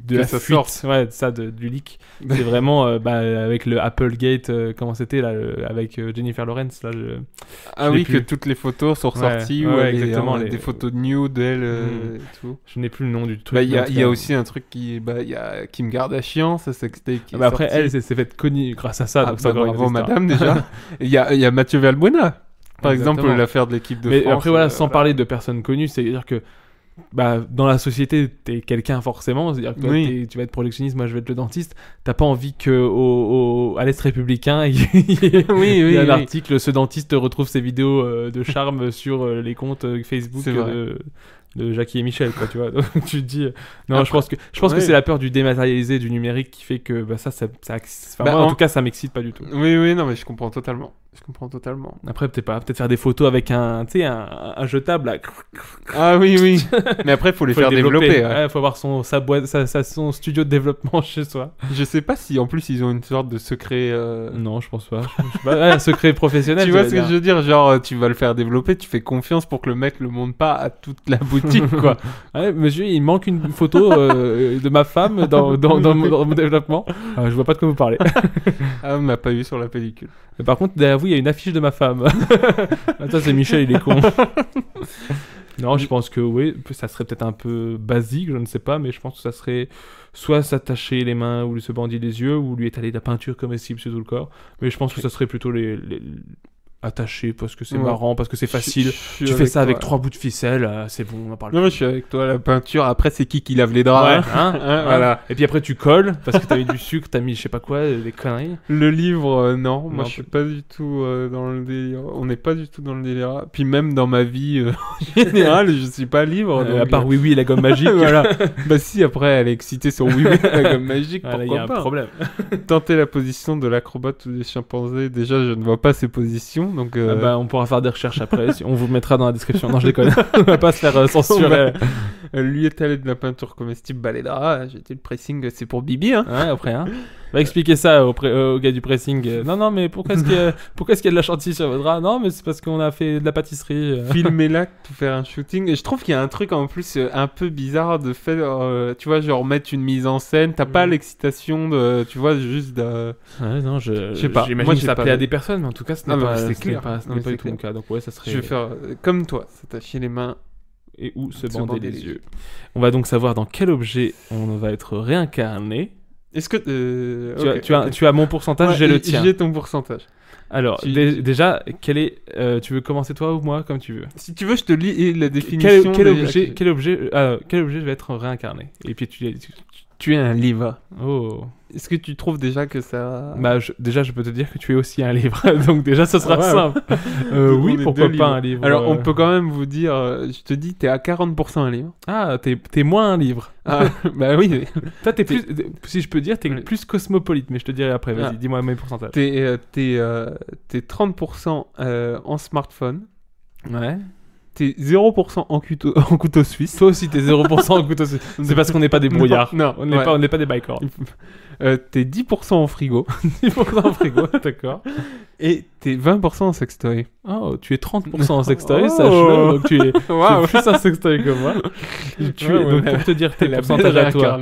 la fuite. Ouais, ça, du leak. C'est vraiment avec le Applegate, comment c'était là, avec Jennifer Lawrence. Là, que toutes les photos sont ressorties. Exactement. Des photos de nude d'elle et tout. Je n'ai plus le nom du truc. Il y a aussi un truc qui y a Kim Kardashian, ça sextape qui est après, sorti. elle s'est faite connue grâce à ça. Bravo madame déjà. Il y a Mathieu Valbuena. Par exemple, l'affaire de l'équipe de France. Mais après, voilà, sans parler de personnes connues, c'est-à-dire que dans la société, t'es quelqu'un forcément. C'est-à-dire que toi, tu vas être projectionniste, moi je vais être le dentiste. T'as pas envie qu'à l'Est républicain, il y ait un article, ce dentiste retrouve ses vidéos de charme sur les comptes Facebook de Jackie et Michel, quoi, tu vois. Donc tu te dis non, après, je pense que c'est la peur du dématérialisé, du numérique qui fait que moi, en tout cas ça m'excite pas du tout. Oui, non mais je comprends totalement. Après peut-être faire des photos avec un jetable là. Ah oui. Mais après faut les faire développer. Faut avoir son studio de développement chez soi. Je sais pas si en plus ils ont une sorte de secret Non, je pense pas. Un secret professionnel. Tu vois ce que je veux dire, genre tu vas le faire développer, tu fais confiance pour que le mec le monte pas à toute la boutique politique, quoi. Ouais, monsieur, il manque une photo de ma femme dans mon développement. Je vois pas de quoi vous parlez. On m'a pas eu sur la pellicule. Mais par contre, derrière vous, il y a une affiche de ma femme. Attends, c'est Michel, il est con. Non, je pense que oui, ça serait peut-être un peu basique, je ne sais pas, mais je pense que ça serait soit s'attacher les mains ou se bander les yeux, ou lui étaler de la peinture comestible sur tout le corps. Mais je pense que ça serait plutôt les attaché parce que c'est marrant, parce que c'est facile. Tu fais ça avec 3 bouts de ficelle, c'est bon, on en parle. Non, mais je suis avec toi, la peinture, après c'est qui lave les draps, voilà. Et puis après tu colles, parce que t'as mis du sucre, t'as mis je sais pas quoi, des conneries. Le livre, non, moi je suis pas du tout dans le délire, on n'est pas du tout dans le délire. Puis même dans ma vie en général, je suis pas libre. À part Oui Oui, la gomme magique. Voilà. Bah si, après elle est excitée sur Oui Oui, la gomme magique, pourquoi y a pas. Un problème. Tenter la position de l'acrobate ou des chimpanzés, déjà je ne vois pas ces positions. Donc, on pourra faire des recherches après, on vous mettra dans la description. Non, je déconne. On va pas se faire censurer. Lui étaler de la peinture comestible, balai drap, j'ai dit le pressing, c'est pour Bibi. Hein. Ouais, après. Hein. Va expliquer ça au gars du pressing. Non, mais pourquoi est-ce qu'il y a de la chantilly sur votre drap? Non, mais c'est parce qu'on a fait de la pâtisserie. Filmer là pour faire un shooting. Et je trouve qu'il y a un truc en plus un peu bizarre de faire, tu vois, genre mettre une mise en scène. T'as pas l'excitation de, tu vois, juste de... Ouais, non, je sais pas. J'imagine que ça plaît à des personnes, mais en tout cas, ce n'est pas du tout mon cas. Donc ouais, ça serait... Je vais faire comme toi, s'attacher les mains. Et où se bander les yeux. On va donc savoir dans quel objet on va être réincarné. Est-ce que tu as mon pourcentage, j'ai le tien. J'ai ton pourcentage. Alors déjà, quel est tu veux commencer toi ou moi comme tu veux. Si tu veux, je te lis la définition. Quel objet je vais être réincarné. Et puis tu es un livre. Oh. Est-ce que tu trouves déjà que ça... Bah, déjà, je peux te dire que tu es aussi un livre. Donc déjà, ça sera simple. Oui, pourquoi pas un livre. Alors, on peut quand même vous dire... je te dis, t'es à 40% un livre. Ah, t'es moins un livre. Ah, bah oui. Toi, t'es plus... Si je peux dire, t'es plus cosmopolite. Mais je te dirai après. Vas-y, dis-moi mes pourcentages. T'es 30% en smartphone. Ouais. T'es 0% en couteau suisse. Toi aussi, t'es 0% en couteau suisse. C'est parce qu'on n'est pas des brouillards. Non, on n'est pas des bikers. T'es 10% en frigo. 10% en frigo, d'accord. Et t'es 20% en sextoy. Oh, tu es 30% en sextoy, sache-le. Donc tu es plus un sextoy que moi. Donc pour te dire tes pourcentages à toi,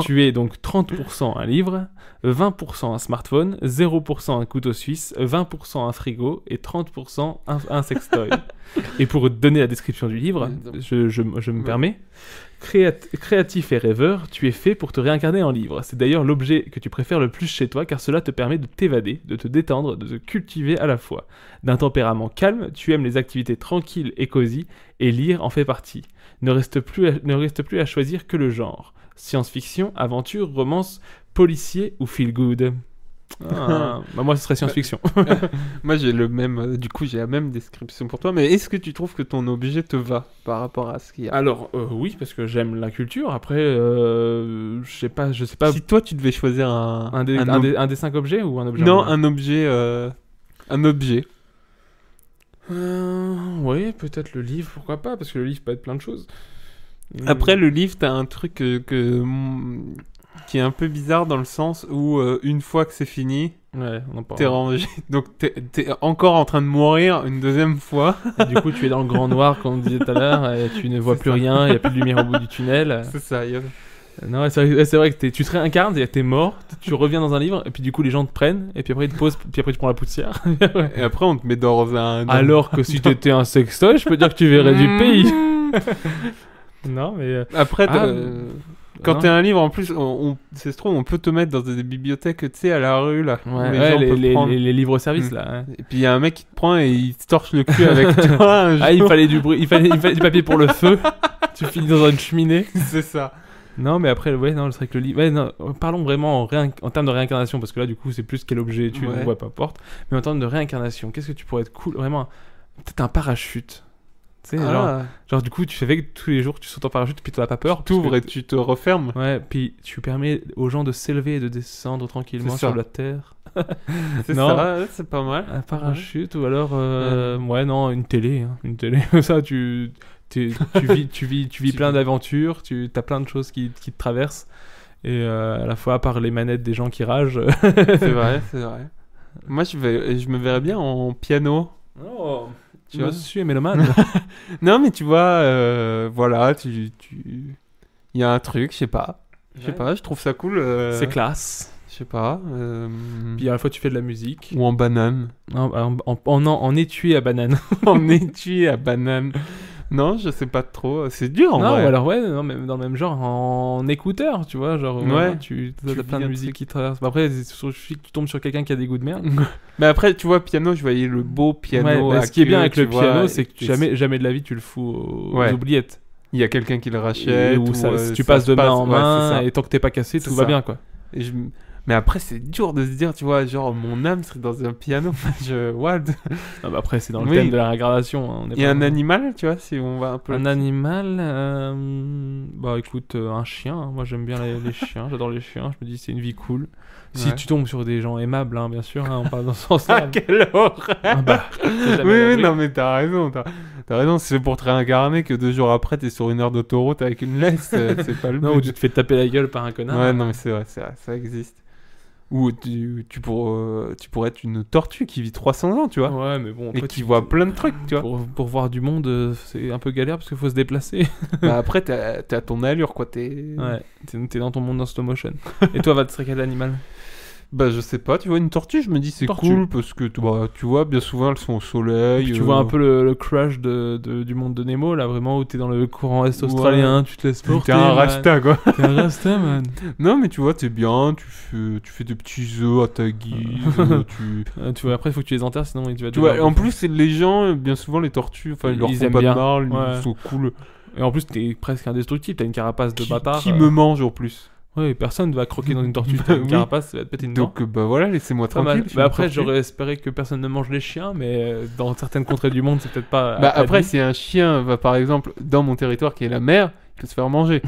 tu es donc 30% un livre, 20% un smartphone, 0% un couteau suisse, 20% un frigo et 30% un sextoy. Et pour te donner la description du livre, je me permets. Créatif et rêveur, tu es fait pour te réincarner en livre. C'est d'ailleurs l'objet que tu préfères le plus chez toi car cela te permet de t'évader, de te détendre, de te cultiver à la fois. D'un tempérament calme, tu aimes les activités tranquilles et cosy et lire en fait partie. Ne reste plus à choisir que le genre. Science-fiction, aventure, romance, policier ou feel good. Bah moi ce serait science-fiction. Moi j'ai le même, du coup j'ai la même description pour toi, mais est-ce que tu trouves que ton objet te va par rapport à ce qu'il y a? Alors oui, parce que j'aime la culture. Après je sais pas. Si toi tu devais choisir un des 5 objets ou un objet? Non, un objet. Oui, peut-être le livre, pourquoi pas, parce que le livre peut être plein de choses. Après le livre, t'as un truc qui est un peu bizarre dans le sens où une fois que c'est fini, t'es rangé, donc t'es encore en train de mourir une deuxième fois. Et du coup tu es dans le grand noir comme on disait tout à l'heure, et tu ne vois plus rien, il n'y a plus de lumière au bout du tunnel. C'est ça. Non, c'est vrai que tu te réincarnes, t'es mort, tu reviens dans un livre, et puis du coup les gens te prennent, et puis après ils te posent, puis après tu prends la poussière. Et après on te met dans un... Alors que si t'étais un sextoy, je peux dire que tu verrais du pays. Non mais... Après quand t'es un livre, en plus, c'est trop, on peut te mettre dans des bibliothèques, tu sais, à la rue, là. Les livres-service, là. Et puis il y a un mec qui te prend et il te torche le cul avec toi. Il fallait du bruit, il fallait du papier pour le feu. Tu finis dans une cheminée. C'est ça. Non, mais après, non, c'est vrai que le livre... parlons vraiment en termes de réincarnation, parce que là, du coup, c'est plus quel objet tu vois, peu importe. Mais en termes de réincarnation, qu'est-ce que tu pourrais être cool, vraiment, peut-être un parachute. Tu sais, genre du coup tu fais que tous les jours tu sautes en parachute puis tu n'as pas peur, tu t'ouvres et tu te refermes, puis tu permets aux gens de s'élever et de descendre tranquillement sur la terre. C'est ça, c'est pas mal. Un parachute ou alors une télé, ça tu vis plein d'aventures, t'as plein de choses qui te traversent et à la fois à part les manettes des gens qui ragent. C'est vrai. Moi je me verrais bien en piano. Tu vois. Monsieur est mélomane. Non, mais tu vois, voilà, il y a un truc, je sais pas. Je sais pas, je trouve ça cool. C'est classe. Je sais pas. Puis à la fois tu fais de la musique. Ou en banane. En étui à banane. En étui à banane. Non, je sais pas trop. C'est dur en vrai. Non, alors mais dans le même genre, en écouteur, tu vois. Genre, tu as plein de musique qui traverse. Après, il suffit que tu tombes sur quelqu'un qui a des goûts de merde. Mais après, tu vois, piano, je voyais le beau piano. Ce qui est bien avec le piano, c'est que jamais de la vie tu le fous aux oubliettes. Il y a quelqu'un qui le rachète. Ou tu passes de main en main, et tant que t'es pas cassé, tout va bien, quoi. Mais après, c'est dur de se dire, tu vois, genre, mon âme serait dans un piano. What? Après, c'est dans le thème de la régradation. Hein, il y a un animal, tu vois, si on va un peu... Un animal... Bah, écoute, un chien. Hein. Moi, j'aime bien les chiens. J'adore les chiens. Je me dis, c'est une vie cool. Si tu tombes sur des gens aimables, hein, bien sûr, hein, on parle dans ce sens-là. Ah, quelle horreur! Oui, non, mais t'as raison. T'as raison, c'est pour te réincarner que 2 jours après, t'es sur une aire d'autoroute avec une laisse. C'est pas le but. Non, ou tu te fais taper la gueule par un connard. Ouais, non, mais c'est vrai, ça existe. Ou tu pourrais être une tortue qui vit 300 ans, tu vois. Ouais, mais bon. Et qui voit plein de trucs, tu vois. Pour voir du monde, c'est un peu galère parce qu'il faut se déplacer. Bah après, t'es à ton allure, quoi. T'es dans ton monde en slow motion. Et toi, va te serait quel animal? Bah je sais pas, tu vois une tortue, je me dis c'est cool parce que tu vois bien souvent elles sont au soleil. Tu vois un peu le crush du monde de Nemo là, vraiment où t'es dans le courant est australien, tu te laisses porter. T'es un rasta quoi. T'es un rasta man. Non mais tu vois t'es bien, tu fais des petits œufs à ta guise. tu vois après il faut que tu les enterres sinon tu vas. Tu vois en plus les gens bien souvent les tortues, enfin ils leur font pas de mal, ils sont cool. Et en plus t'es presque indestructible, t'as une carapace de bâtard. Qui me mange en plus. Ouais, personne ne va croquer dans une tortue, t'as une carapace, ça va te péter une dent. Donc bah voilà, laissez-moi tranquille. Bah après, j'aurais espéré que personne ne mange les chiens, mais dans certaines contrées du monde, c'est peut-être pas... Bah après, si un chien va par exemple dans mon territoire qui est la mer, il peut se faire manger.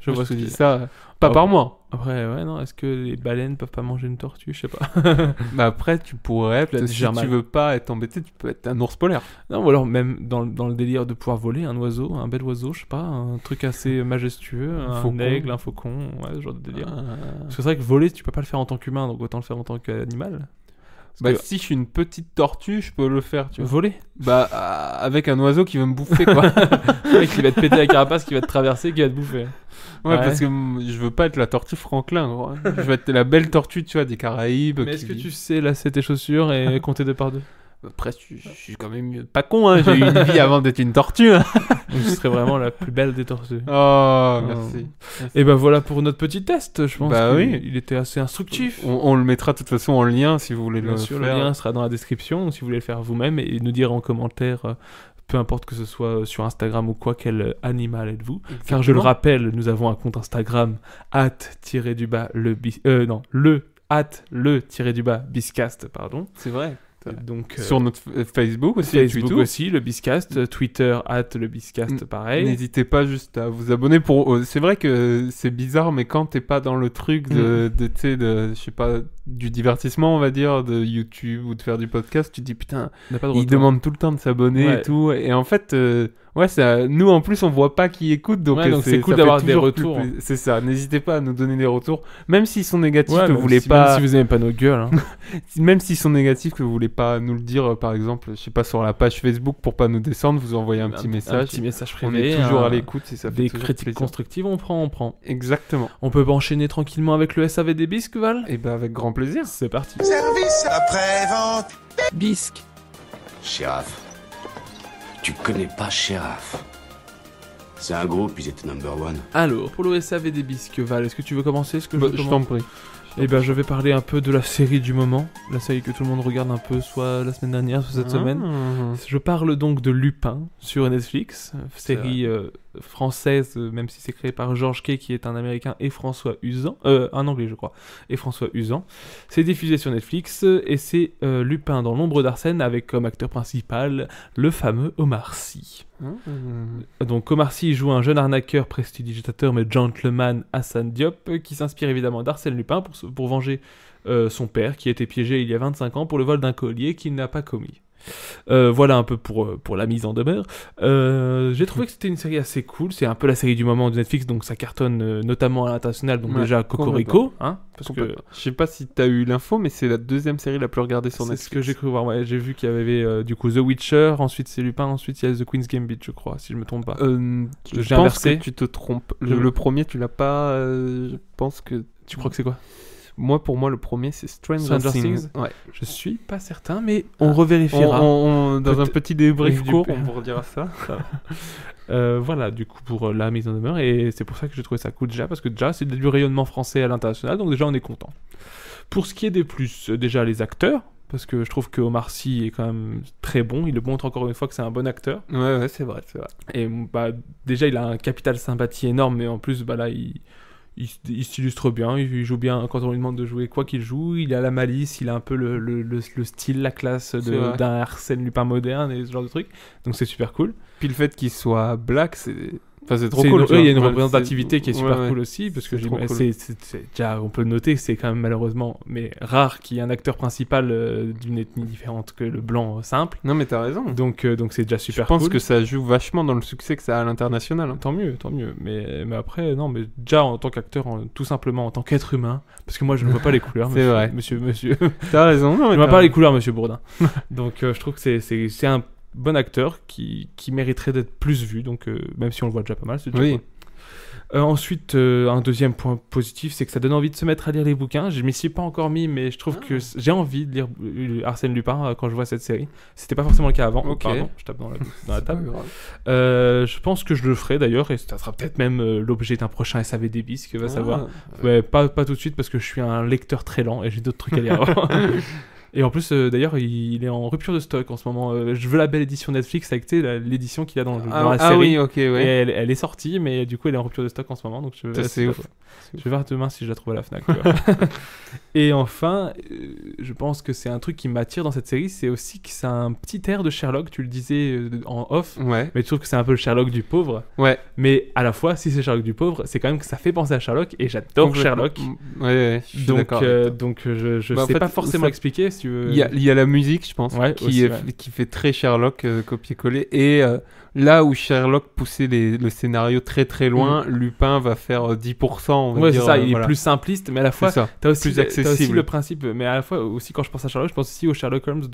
Je vois ce que je dis ça, pas par moi. Après, ouais, non, est-ce que les baleines peuvent pas manger une tortue? Je sais pas. Bah après, tu pourrais, peut-être si tu veux pas être embêté, tu peux être un ours polaire. Non, ou alors même dans le délire de pouvoir voler, un oiseau, un bel oiseau, je sais pas, un truc assez majestueux, un aigle, un faucon, ouais, ce genre de délire. Parce que c'est vrai que voler, tu peux pas le faire en tant qu'humain, donc autant le faire en tant qu'animal. Bah si je suis une petite tortue, je peux le faire, tu vois. Voler? Bah avec un oiseau qui va me bouffer, quoi. Le mec qui va te péter la carapace, qui va te traverser, qui va te bouffer. Ouais, parce que je veux pas être la tortue Franklin, gros. Je veux être la belle tortue, tu vois, des Caraïbes. Mais est-ce que tu sais lasser tes chaussures et compter 2 par 2? Après, je suis quand même pas con, hein. J'ai eu une vie avant d'être une tortue. Hein. Donc ce serait vraiment la plus belle des tortues. Oh, merci. Et ben voilà pour notre petit test, je pense. Bah oui. Il était assez instructif. On le mettra de toute façon en lien si vous voulez le faire. Bien sûr, le lien sera dans la description si vous voulez le faire vous-même et nous dire en commentaire... peu importe que ce soit sur Instagram ou quoi, quel animal êtes-vous. Exactement. Car je le rappelle, nous avons un compte Instagram @le_biscast, pardon. C'est vrai. Donc, sur notre Facebook aussi. Facebook aussi, le Biscast. Twitter @lebiscast, pareil. N'hésitez pas juste à vous abonner pour. C'est vrai que c'est bizarre, mais quand t'es pas dans le truc de je sais pas, du divertissement, on va dire, de YouTube ou de faire du podcast, tu te dis putain, ils demandent tout le temps de s'abonner et tout. Et en fait, ouais, ça, nous en plus, on voit pas qui écoute, donc c'est cool d'avoir des retours. C'est ça, n'hésitez pas à nous donner des retours, même s'ils sont négatifs, que vous voulez pas. Même si vous aimez pas nos gueules. Hein. Même s'ils sont négatifs, que vous voulez pas nous le dire, par exemple, je sais pas, sur la page Facebook pour pas nous descendre, vous envoyez un petit message. Un petit message privé. On est toujours à l'écoute si ça fait des critiques constructives, on prend. Exactement. On peut enchaîner tranquillement avec le SAV des bisques, Val? Et ben avec grand plaisir. C'est parti. Service après-vente. Bisque. Sheriff. Tu connais pas Sheriff. C'est un groupe, ils étaient number 1. Alors, pour le SAV des bisques, Val, est-ce que tu veux commencer? Je t'en prie. Eh ben, je vais parler un peu de la série du moment, la série que tout le monde regarde un peu, soit la semaine dernière, soit cette semaine. Je parle donc de Lupin sur Netflix, série française, même si c'est créé par Georges Kay, qui est un Américain, et François Usan, un Anglais je crois, et François Usan. C'est diffusé sur Netflix, et c'est Lupin dans l'ombre d'Arsène, avec comme acteur principal le fameux Omar Sy. Donc Omar Sy joue un jeune arnaqueur, prestidigitateur mais gentleman, Hassan Diop, qui s'inspire évidemment d'Arsène Lupin pour venger son père qui a été piégé il y a 25 ans pour le vol d'un collier qu'il n'a pas commis. Voilà un peu pour la mise en demeure. J'ai trouvé que c'était une série assez cool. C'est un peu la série du moment de Netflix, donc ça cartonne notamment à l'international. Donc déjà Cocorico, hein, parce que je sais pas si t'as eu l'info, mais c'est la deuxième série la plus regardée sur Netflix. C'est ce que j'ai cru voir. Ouais, j'ai vu qu'il y avait du coup The Witcher, ensuite c'est Lupin, ensuite il y a The Queen's Gambit, je crois, si je me trompe pas. Je pense que tu te trompes. Le premier, tu l'as pas. Je pense que. Tu crois que c'est quoi? Pour moi, le premier, c'est Stranger Things. Ouais. Je suis pas certain, mais on revérifiera. Dans un petit débrief court, on vous redira ça. Voilà, du coup, pour la mise en demeure. Et c'est pour ça que j'ai trouvé ça cool déjà, parce que déjà, c'est du rayonnement français à l'international, donc déjà, on est content. Pour ce qui est des plus, déjà, les acteurs, parce que je trouve que Omar Sy est quand même très bon. Il le montre encore une fois que c'est un bon acteur. Ouais, c'est vrai. Et bah, déjà, il a un capital sympathie énorme, mais en plus, bah là, il s'illustre bien, il joue bien quand on lui demande de jouer quoi qu'il joue, il a la malice, il a un peu le style, la classe d'un Arsène Lupin moderne et ce genre de truc, donc c'est super cool. Puis le fait qu'il soit black, c'est trop cool. Il y a une représentativité qui est super cool aussi, parce que déjà, on peut le noter, c'est quand même malheureusement, mais rare qu'il y ait un acteur principal d'une ethnie différente que le blanc simple. Non, mais t'as raison. Donc c'est déjà super cool. Je pense que ça joue vachement dans le succès que ça a à l'international. Hein. Tant mieux. Mais après, non, mais déjà en tant qu'acteur, tout simplement en tant qu'être humain, parce que moi je ne vois pas les couleurs. C'est vrai. Monsieur. T'as raison. Je ne vois pas les couleurs, monsieur Bourdin. Donc je trouve que c'est un bon acteur qui mériterait d'être plus vu, donc même si on le voit déjà pas mal, c'est déjà cool. Ensuite, un deuxième point positif, c'est que ça donne envie de se mettre à lire les bouquins. Je m'y suis pas encore mis, mais je trouve que j'ai envie de lire Arsène Lupin quand je vois cette série. C'était pas forcément le cas avant. Okay. Pardon, je tape dans la table. Je pense que je le ferai d'ailleurs, et ça sera peut-être même l'objet d'un prochain SAV des bisques, va savoir. Ouais, pas tout de suite parce que je suis un lecteur très lent et j'ai d'autres trucs à lire avant. Et en plus, d'ailleurs, il est en rupture de stock en ce moment. Je veux la belle édition Netflix avec l'édition qu'il y a dans la série. Oui, ok, ouais. Et elle est sortie, mais du coup, elle est en rupture de stock en ce moment. Donc c'est ouf. Je vais voir demain si je la trouve à la Fnac. Et enfin, je pense que c'est un truc qui m'attire dans cette série, c'est aussi que c'est un petit air de Sherlock. Tu le disais en off, ouais. Mais tu trouves que c'est un peu le Sherlock du pauvre. Ouais. Mais à la fois, si c'est Sherlock du pauvre, c'est quand même que ça fait penser à Sherlock, et j'adore Sherlock. Ouais, je suis d'accord. Donc je sais pas forcément expliquer si tu veux. Il y a la musique, je pense, qui fait très Sherlock copier-coller, et là où Sherlock poussait le scénario très très loin, Lupin va faire 10%. On va dire, c'est ça, il est plus simpliste, mais à la fois, t'as aussi le principe, mais à la fois aussi, quand je pense à Sherlock, je pense aussi au Sherlock Holmes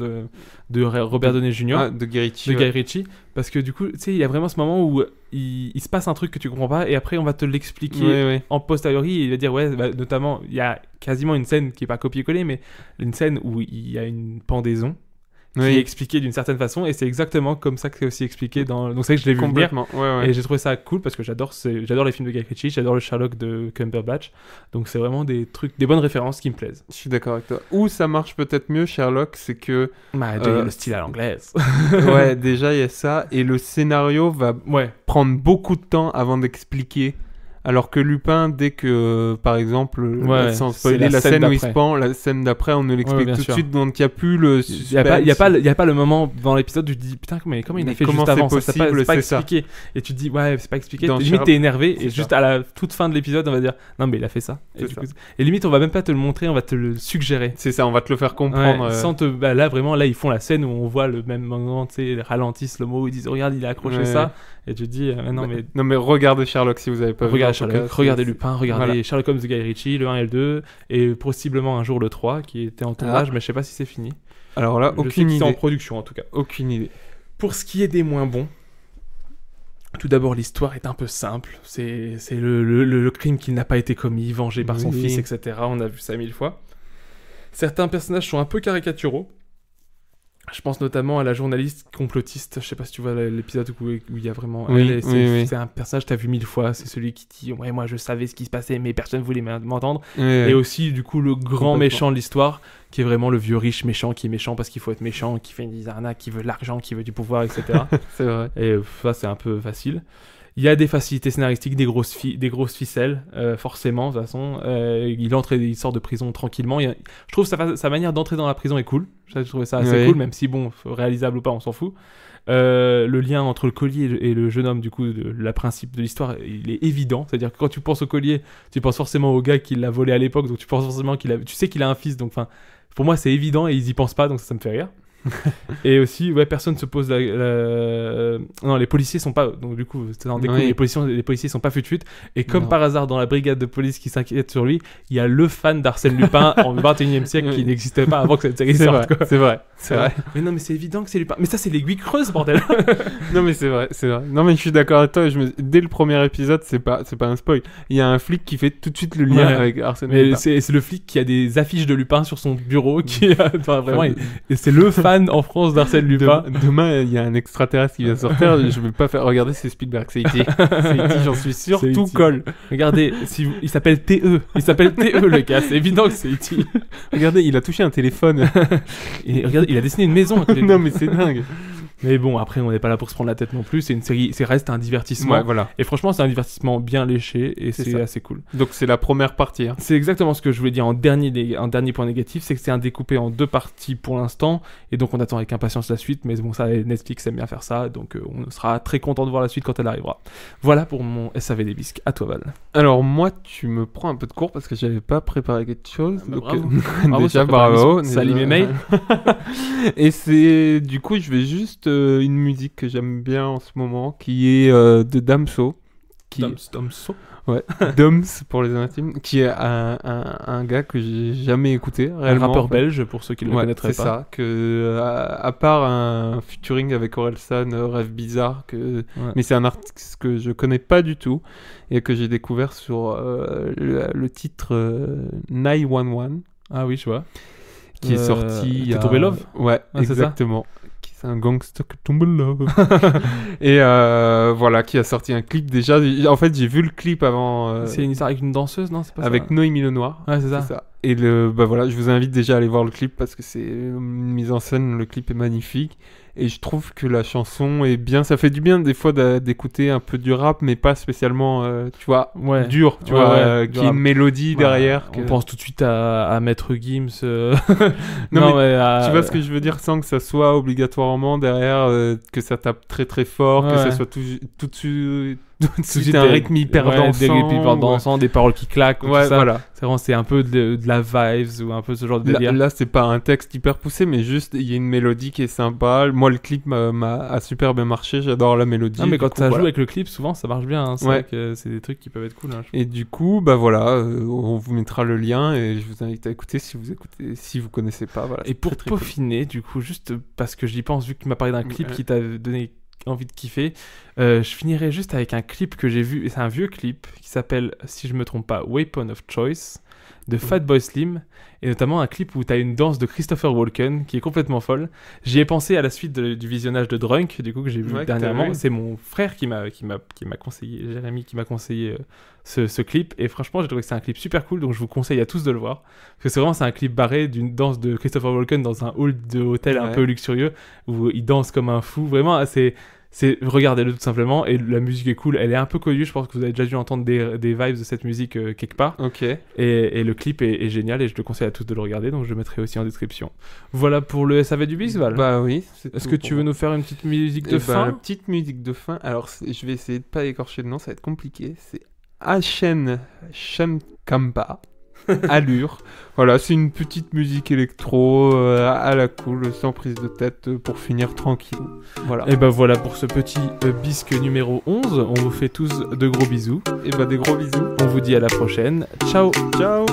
de Robert Downey Jr. De Guy Ritchie, parce que du coup, tu sais, il y a vraiment ce moment où il se passe un truc que tu comprends pas, et après on va te l'expliquer en posteriori, et il va dire, notamment, il y a quasiment une scène qui est pas copier-coller, mais une scène où il y a une pendaison qui est expliqué d'une certaine façon, et c'est exactement comme ça que c'est aussi expliqué dans... Donc c'est vrai que je l'ai vu venir, et j'ai trouvé ça cool parce que j'adore les films de Guy Ritchie, j'adore le Sherlock de Cumberbatch, donc c'est vraiment des bonnes références qui me plaisent. Je suis d'accord avec toi. Où ça marche peut-être mieux Sherlock, c'est que... le style à l'anglaise. Ouais, déjà il y a ça, et le scénario va prendre beaucoup de temps avant d'expliquer. Alors que Lupin, dès que, par exemple, sans spoiler, la scène où il se pend, la scène d'après, on nous l'explique tout de suite, donc il n'y a plus le suspense. Il n'y a pas le moment dans l'épisode où tu te dis, putain, mais comment il a fait juste avant, c'est pas expliqué. Et tu te dis, c'est pas expliqué. Limite, t'es énervé, et juste à la toute fin de l'épisode, on va dire, non, mais il a fait ça. Et limite, on va même pas te le montrer, on va te le suggérer. C'est ça, on va te le faire comprendre. Là, vraiment, là, ils font la scène où on voit le même moment, tu sais, ils ralentissent le mot, ils disent, regarde, il a accroché ça. Et tu te dis, non, mais regardez Sherlock si vous avez pas vu. Regardez Lupin, regardez Sherlock Holmes de Guy Ritchie, le 1 et le 2, et possiblement un jour le 3 qui était en tournage, mais je sais pas si c'est fini. Alors là, aucune idée. C'est en production en tout cas. Aucune idée. Pour ce qui est des moins bons, tout d'abord l'histoire est un peu simple. C'est le crime qui n'a pas été commis, vengé par son fils, etc. On a vu ça 1000 fois. Certains personnages sont un peu caricaturaux. Je pense notamment à la journaliste complotiste. Je sais pas si tu vois l'épisode où il y a vraiment c'est un personnage que t'as vu 1000 fois. C'est celui qui dit moi je savais ce qui se passait mais personne voulait m'entendre. Et aussi du coup le grand méchant de l'histoire qui est vraiment le vieux riche méchant qui est méchant parce qu'il faut être méchant, qui fait des arnaques, qui veut de l'argent, qui veut du pouvoir, etc. C'est vrai. Et ça c'est un peu facile. Il y a des facilités scénaristiques, des grosses ficelles, forcément, de toute façon. Il sort de prison tranquillement. Je trouve sa manière d'entrer dans la prison est cool. Je trouvais ça assez cool, même si, réalisable ou pas, on s'en fout. Le lien entre le collier et le jeune homme, du coup, le principe de l'histoire, il est évident. C'est-à-dire que quand tu penses au collier, tu penses forcément au gars qui l'a volé à l'époque, donc tu penses forcément tu sais qu'il a un fils, donc pour moi, c'est évident et ils y pensent pas, donc ça me fait rire. Et aussi, personne se pose non, les policiers sont pas... Donc du coup, c'était dans des coups, les policiers sont pas fut-fut. Et comme par hasard, dans la brigade de police qui s'inquiète sur lui, il y a le fan d'Arsène Lupin en 21e siècle qui n'existait pas avant que cette série sorte. C'est vrai. Mais non, mais c'est évident que c'est Lupin. Mais ça, c'est l'aiguille creuse, bordel. Non, mais c'est vrai. Non, mais je suis d'accord avec toi. Dès le premier épisode, c'est pas un spoil. Il y a un flic qui fait tout de suite le lien avec Arsène Lupin. C'est le flic qui a des affiches de Lupin sur son bureau. Vraiment, et c'est le fan en France d'Arsène Lupin. Demain, il y a un extraterrestre qui va sortir. Je vais pas faire. Regardez, c'est Spielberg. C'est E.T. J'en suis sûr. Tout colle. Regardez, il s'appelle TE. Il s'appelle TE, le gars. C'est évident que c'est E.T. Regardez, il a touché un téléphone. Et regardez, il a dessiné une maison. Non, mais c'est dingue. Mais bon, après, on n'est pas là pour se prendre la tête non plus. C'est une série, reste un divertissement. Ouais, voilà. Et franchement, c'est un divertissement bien léché et c'est assez cool. Donc, c'est la première partie. Hein. C'est exactement ce que je voulais dire en dernier point négatif, c'est que c'est un découpé en 2 parties pour l'instant. Et donc, on attend avec impatience la suite. Mais bon, ça, Netflix aime bien faire ça. Donc, on sera très content de voir la suite quand elle arrivera. Voilà pour mon SAV des bisques. À toi, Val. Alors, moi, tu me prends un peu de cours parce que j'avais pas préparé quelque chose. Donc, bravo. Déjà, bravo. Salut mes mails. Et c'est... Du coup, je vais juste... une musique que j'aime bien en ce moment qui est de Damso Damso ouais Doms pour les intimes, qui est un gars que j'ai jamais écouté réellement, un rappeur belge pour ceux qui ne le connaîtraient pas. C'est ça, que à part un featuring avec Orelsan, Rêve Bizarre, mais c'est un artiste que je connais pas du tout et que j'ai découvert sur le titre 911. Ah oui, je vois, qui est sorti. T'es tombé love. Ouais, exactement. C'est un gangster que tombe love. Et voilà, qui a sorti un clip déjà. En fait, j'ai vu le clip avant. C'est une histoire avec une danseuse, non? C'est pas avec ça. Noémie Lenoir. Ouais, c'est ça. Et voilà, je vous invite déjà à aller voir le clip parce que c'est une mise en scène, le clip est magnifique. Et je trouve que la chanson est bien. Ça fait du bien des fois d'écouter un peu du rap, mais pas spécialement, tu vois, dur, tu vois, qui est une mélodie derrière. On pense tout de suite à Maître Gims. Non, mais tu vois ce que je veux dire, sans que ça soit obligatoirement derrière, que ça tape très très fort, que ça soit tout de suite un rythme hyper dansant. Des rythmes hyper dansants, des paroles qui claquent, tout ça. Voilà. C'est un peu de la vibes ou un peu ce genre de délire. Là, c'est pas un texte hyper poussé, mais juste il y a une mélodie qui est sympa. Moi, le clip a super bien marché. J'adore la mélodie. Ah, mais quand ça joue avec le clip, souvent ça marche bien. Hein. C'est vrai que c'est des trucs qui peuvent être cool. Hein, et du coup, voilà, on vous mettra le lien et je vous invite à écouter si vous connaissez pas. Voilà, et pour peaufiner, du coup, juste parce que j'y pense, vu que tu m'as parlé d'un clip qui t'a donné envie de kiffer, je finirai juste avec un clip que j'ai vu, et c'est un vieux clip qui s'appelle, si je me trompe pas, Weapon of Choice de Fatboy Slim, et notamment un clip où t'as une danse de Christopher Walken qui est complètement folle. J'y ai pensé à la suite du visionnage de Drunk, du coup, que j'ai vu dernièrement. C'est mon frère qui m'a conseillé, Jérémy, qui m'a conseillé ce clip, et franchement j'ai trouvé que c'est un clip super cool, donc je vous conseille à tous de le voir, parce que c'est un clip barré d'une danse de Christopher Walken dans un hall de hôtel un peu luxurieux où il danse comme un fou. Vraiment, regardez-le tout simplement, et la musique est cool, elle est un peu connue, je pense que vous avez déjà dû entendre des vibes de cette musique quelque part. Ok. Et le clip est génial, et je le conseille à tous de le regarder, donc je le mettrai aussi en description. Voilà pour le SAV du Bis, Val. Bah oui. Est-ce que tu veux nous faire une petite musique de fin? Une petite musique de fin, alors je vais essayer de pas écorcher le nom, ça va être compliqué. C'est Ashen Shamkamba. Allure. Voilà, c'est une petite musique électro à la cool, sans prise de tête, pour finir tranquille. Voilà. Et voilà pour ce petit bisque numéro 11. On vous fait tous de gros bisous. Et des gros bisous. On vous dit à la prochaine. Ciao. Ciao.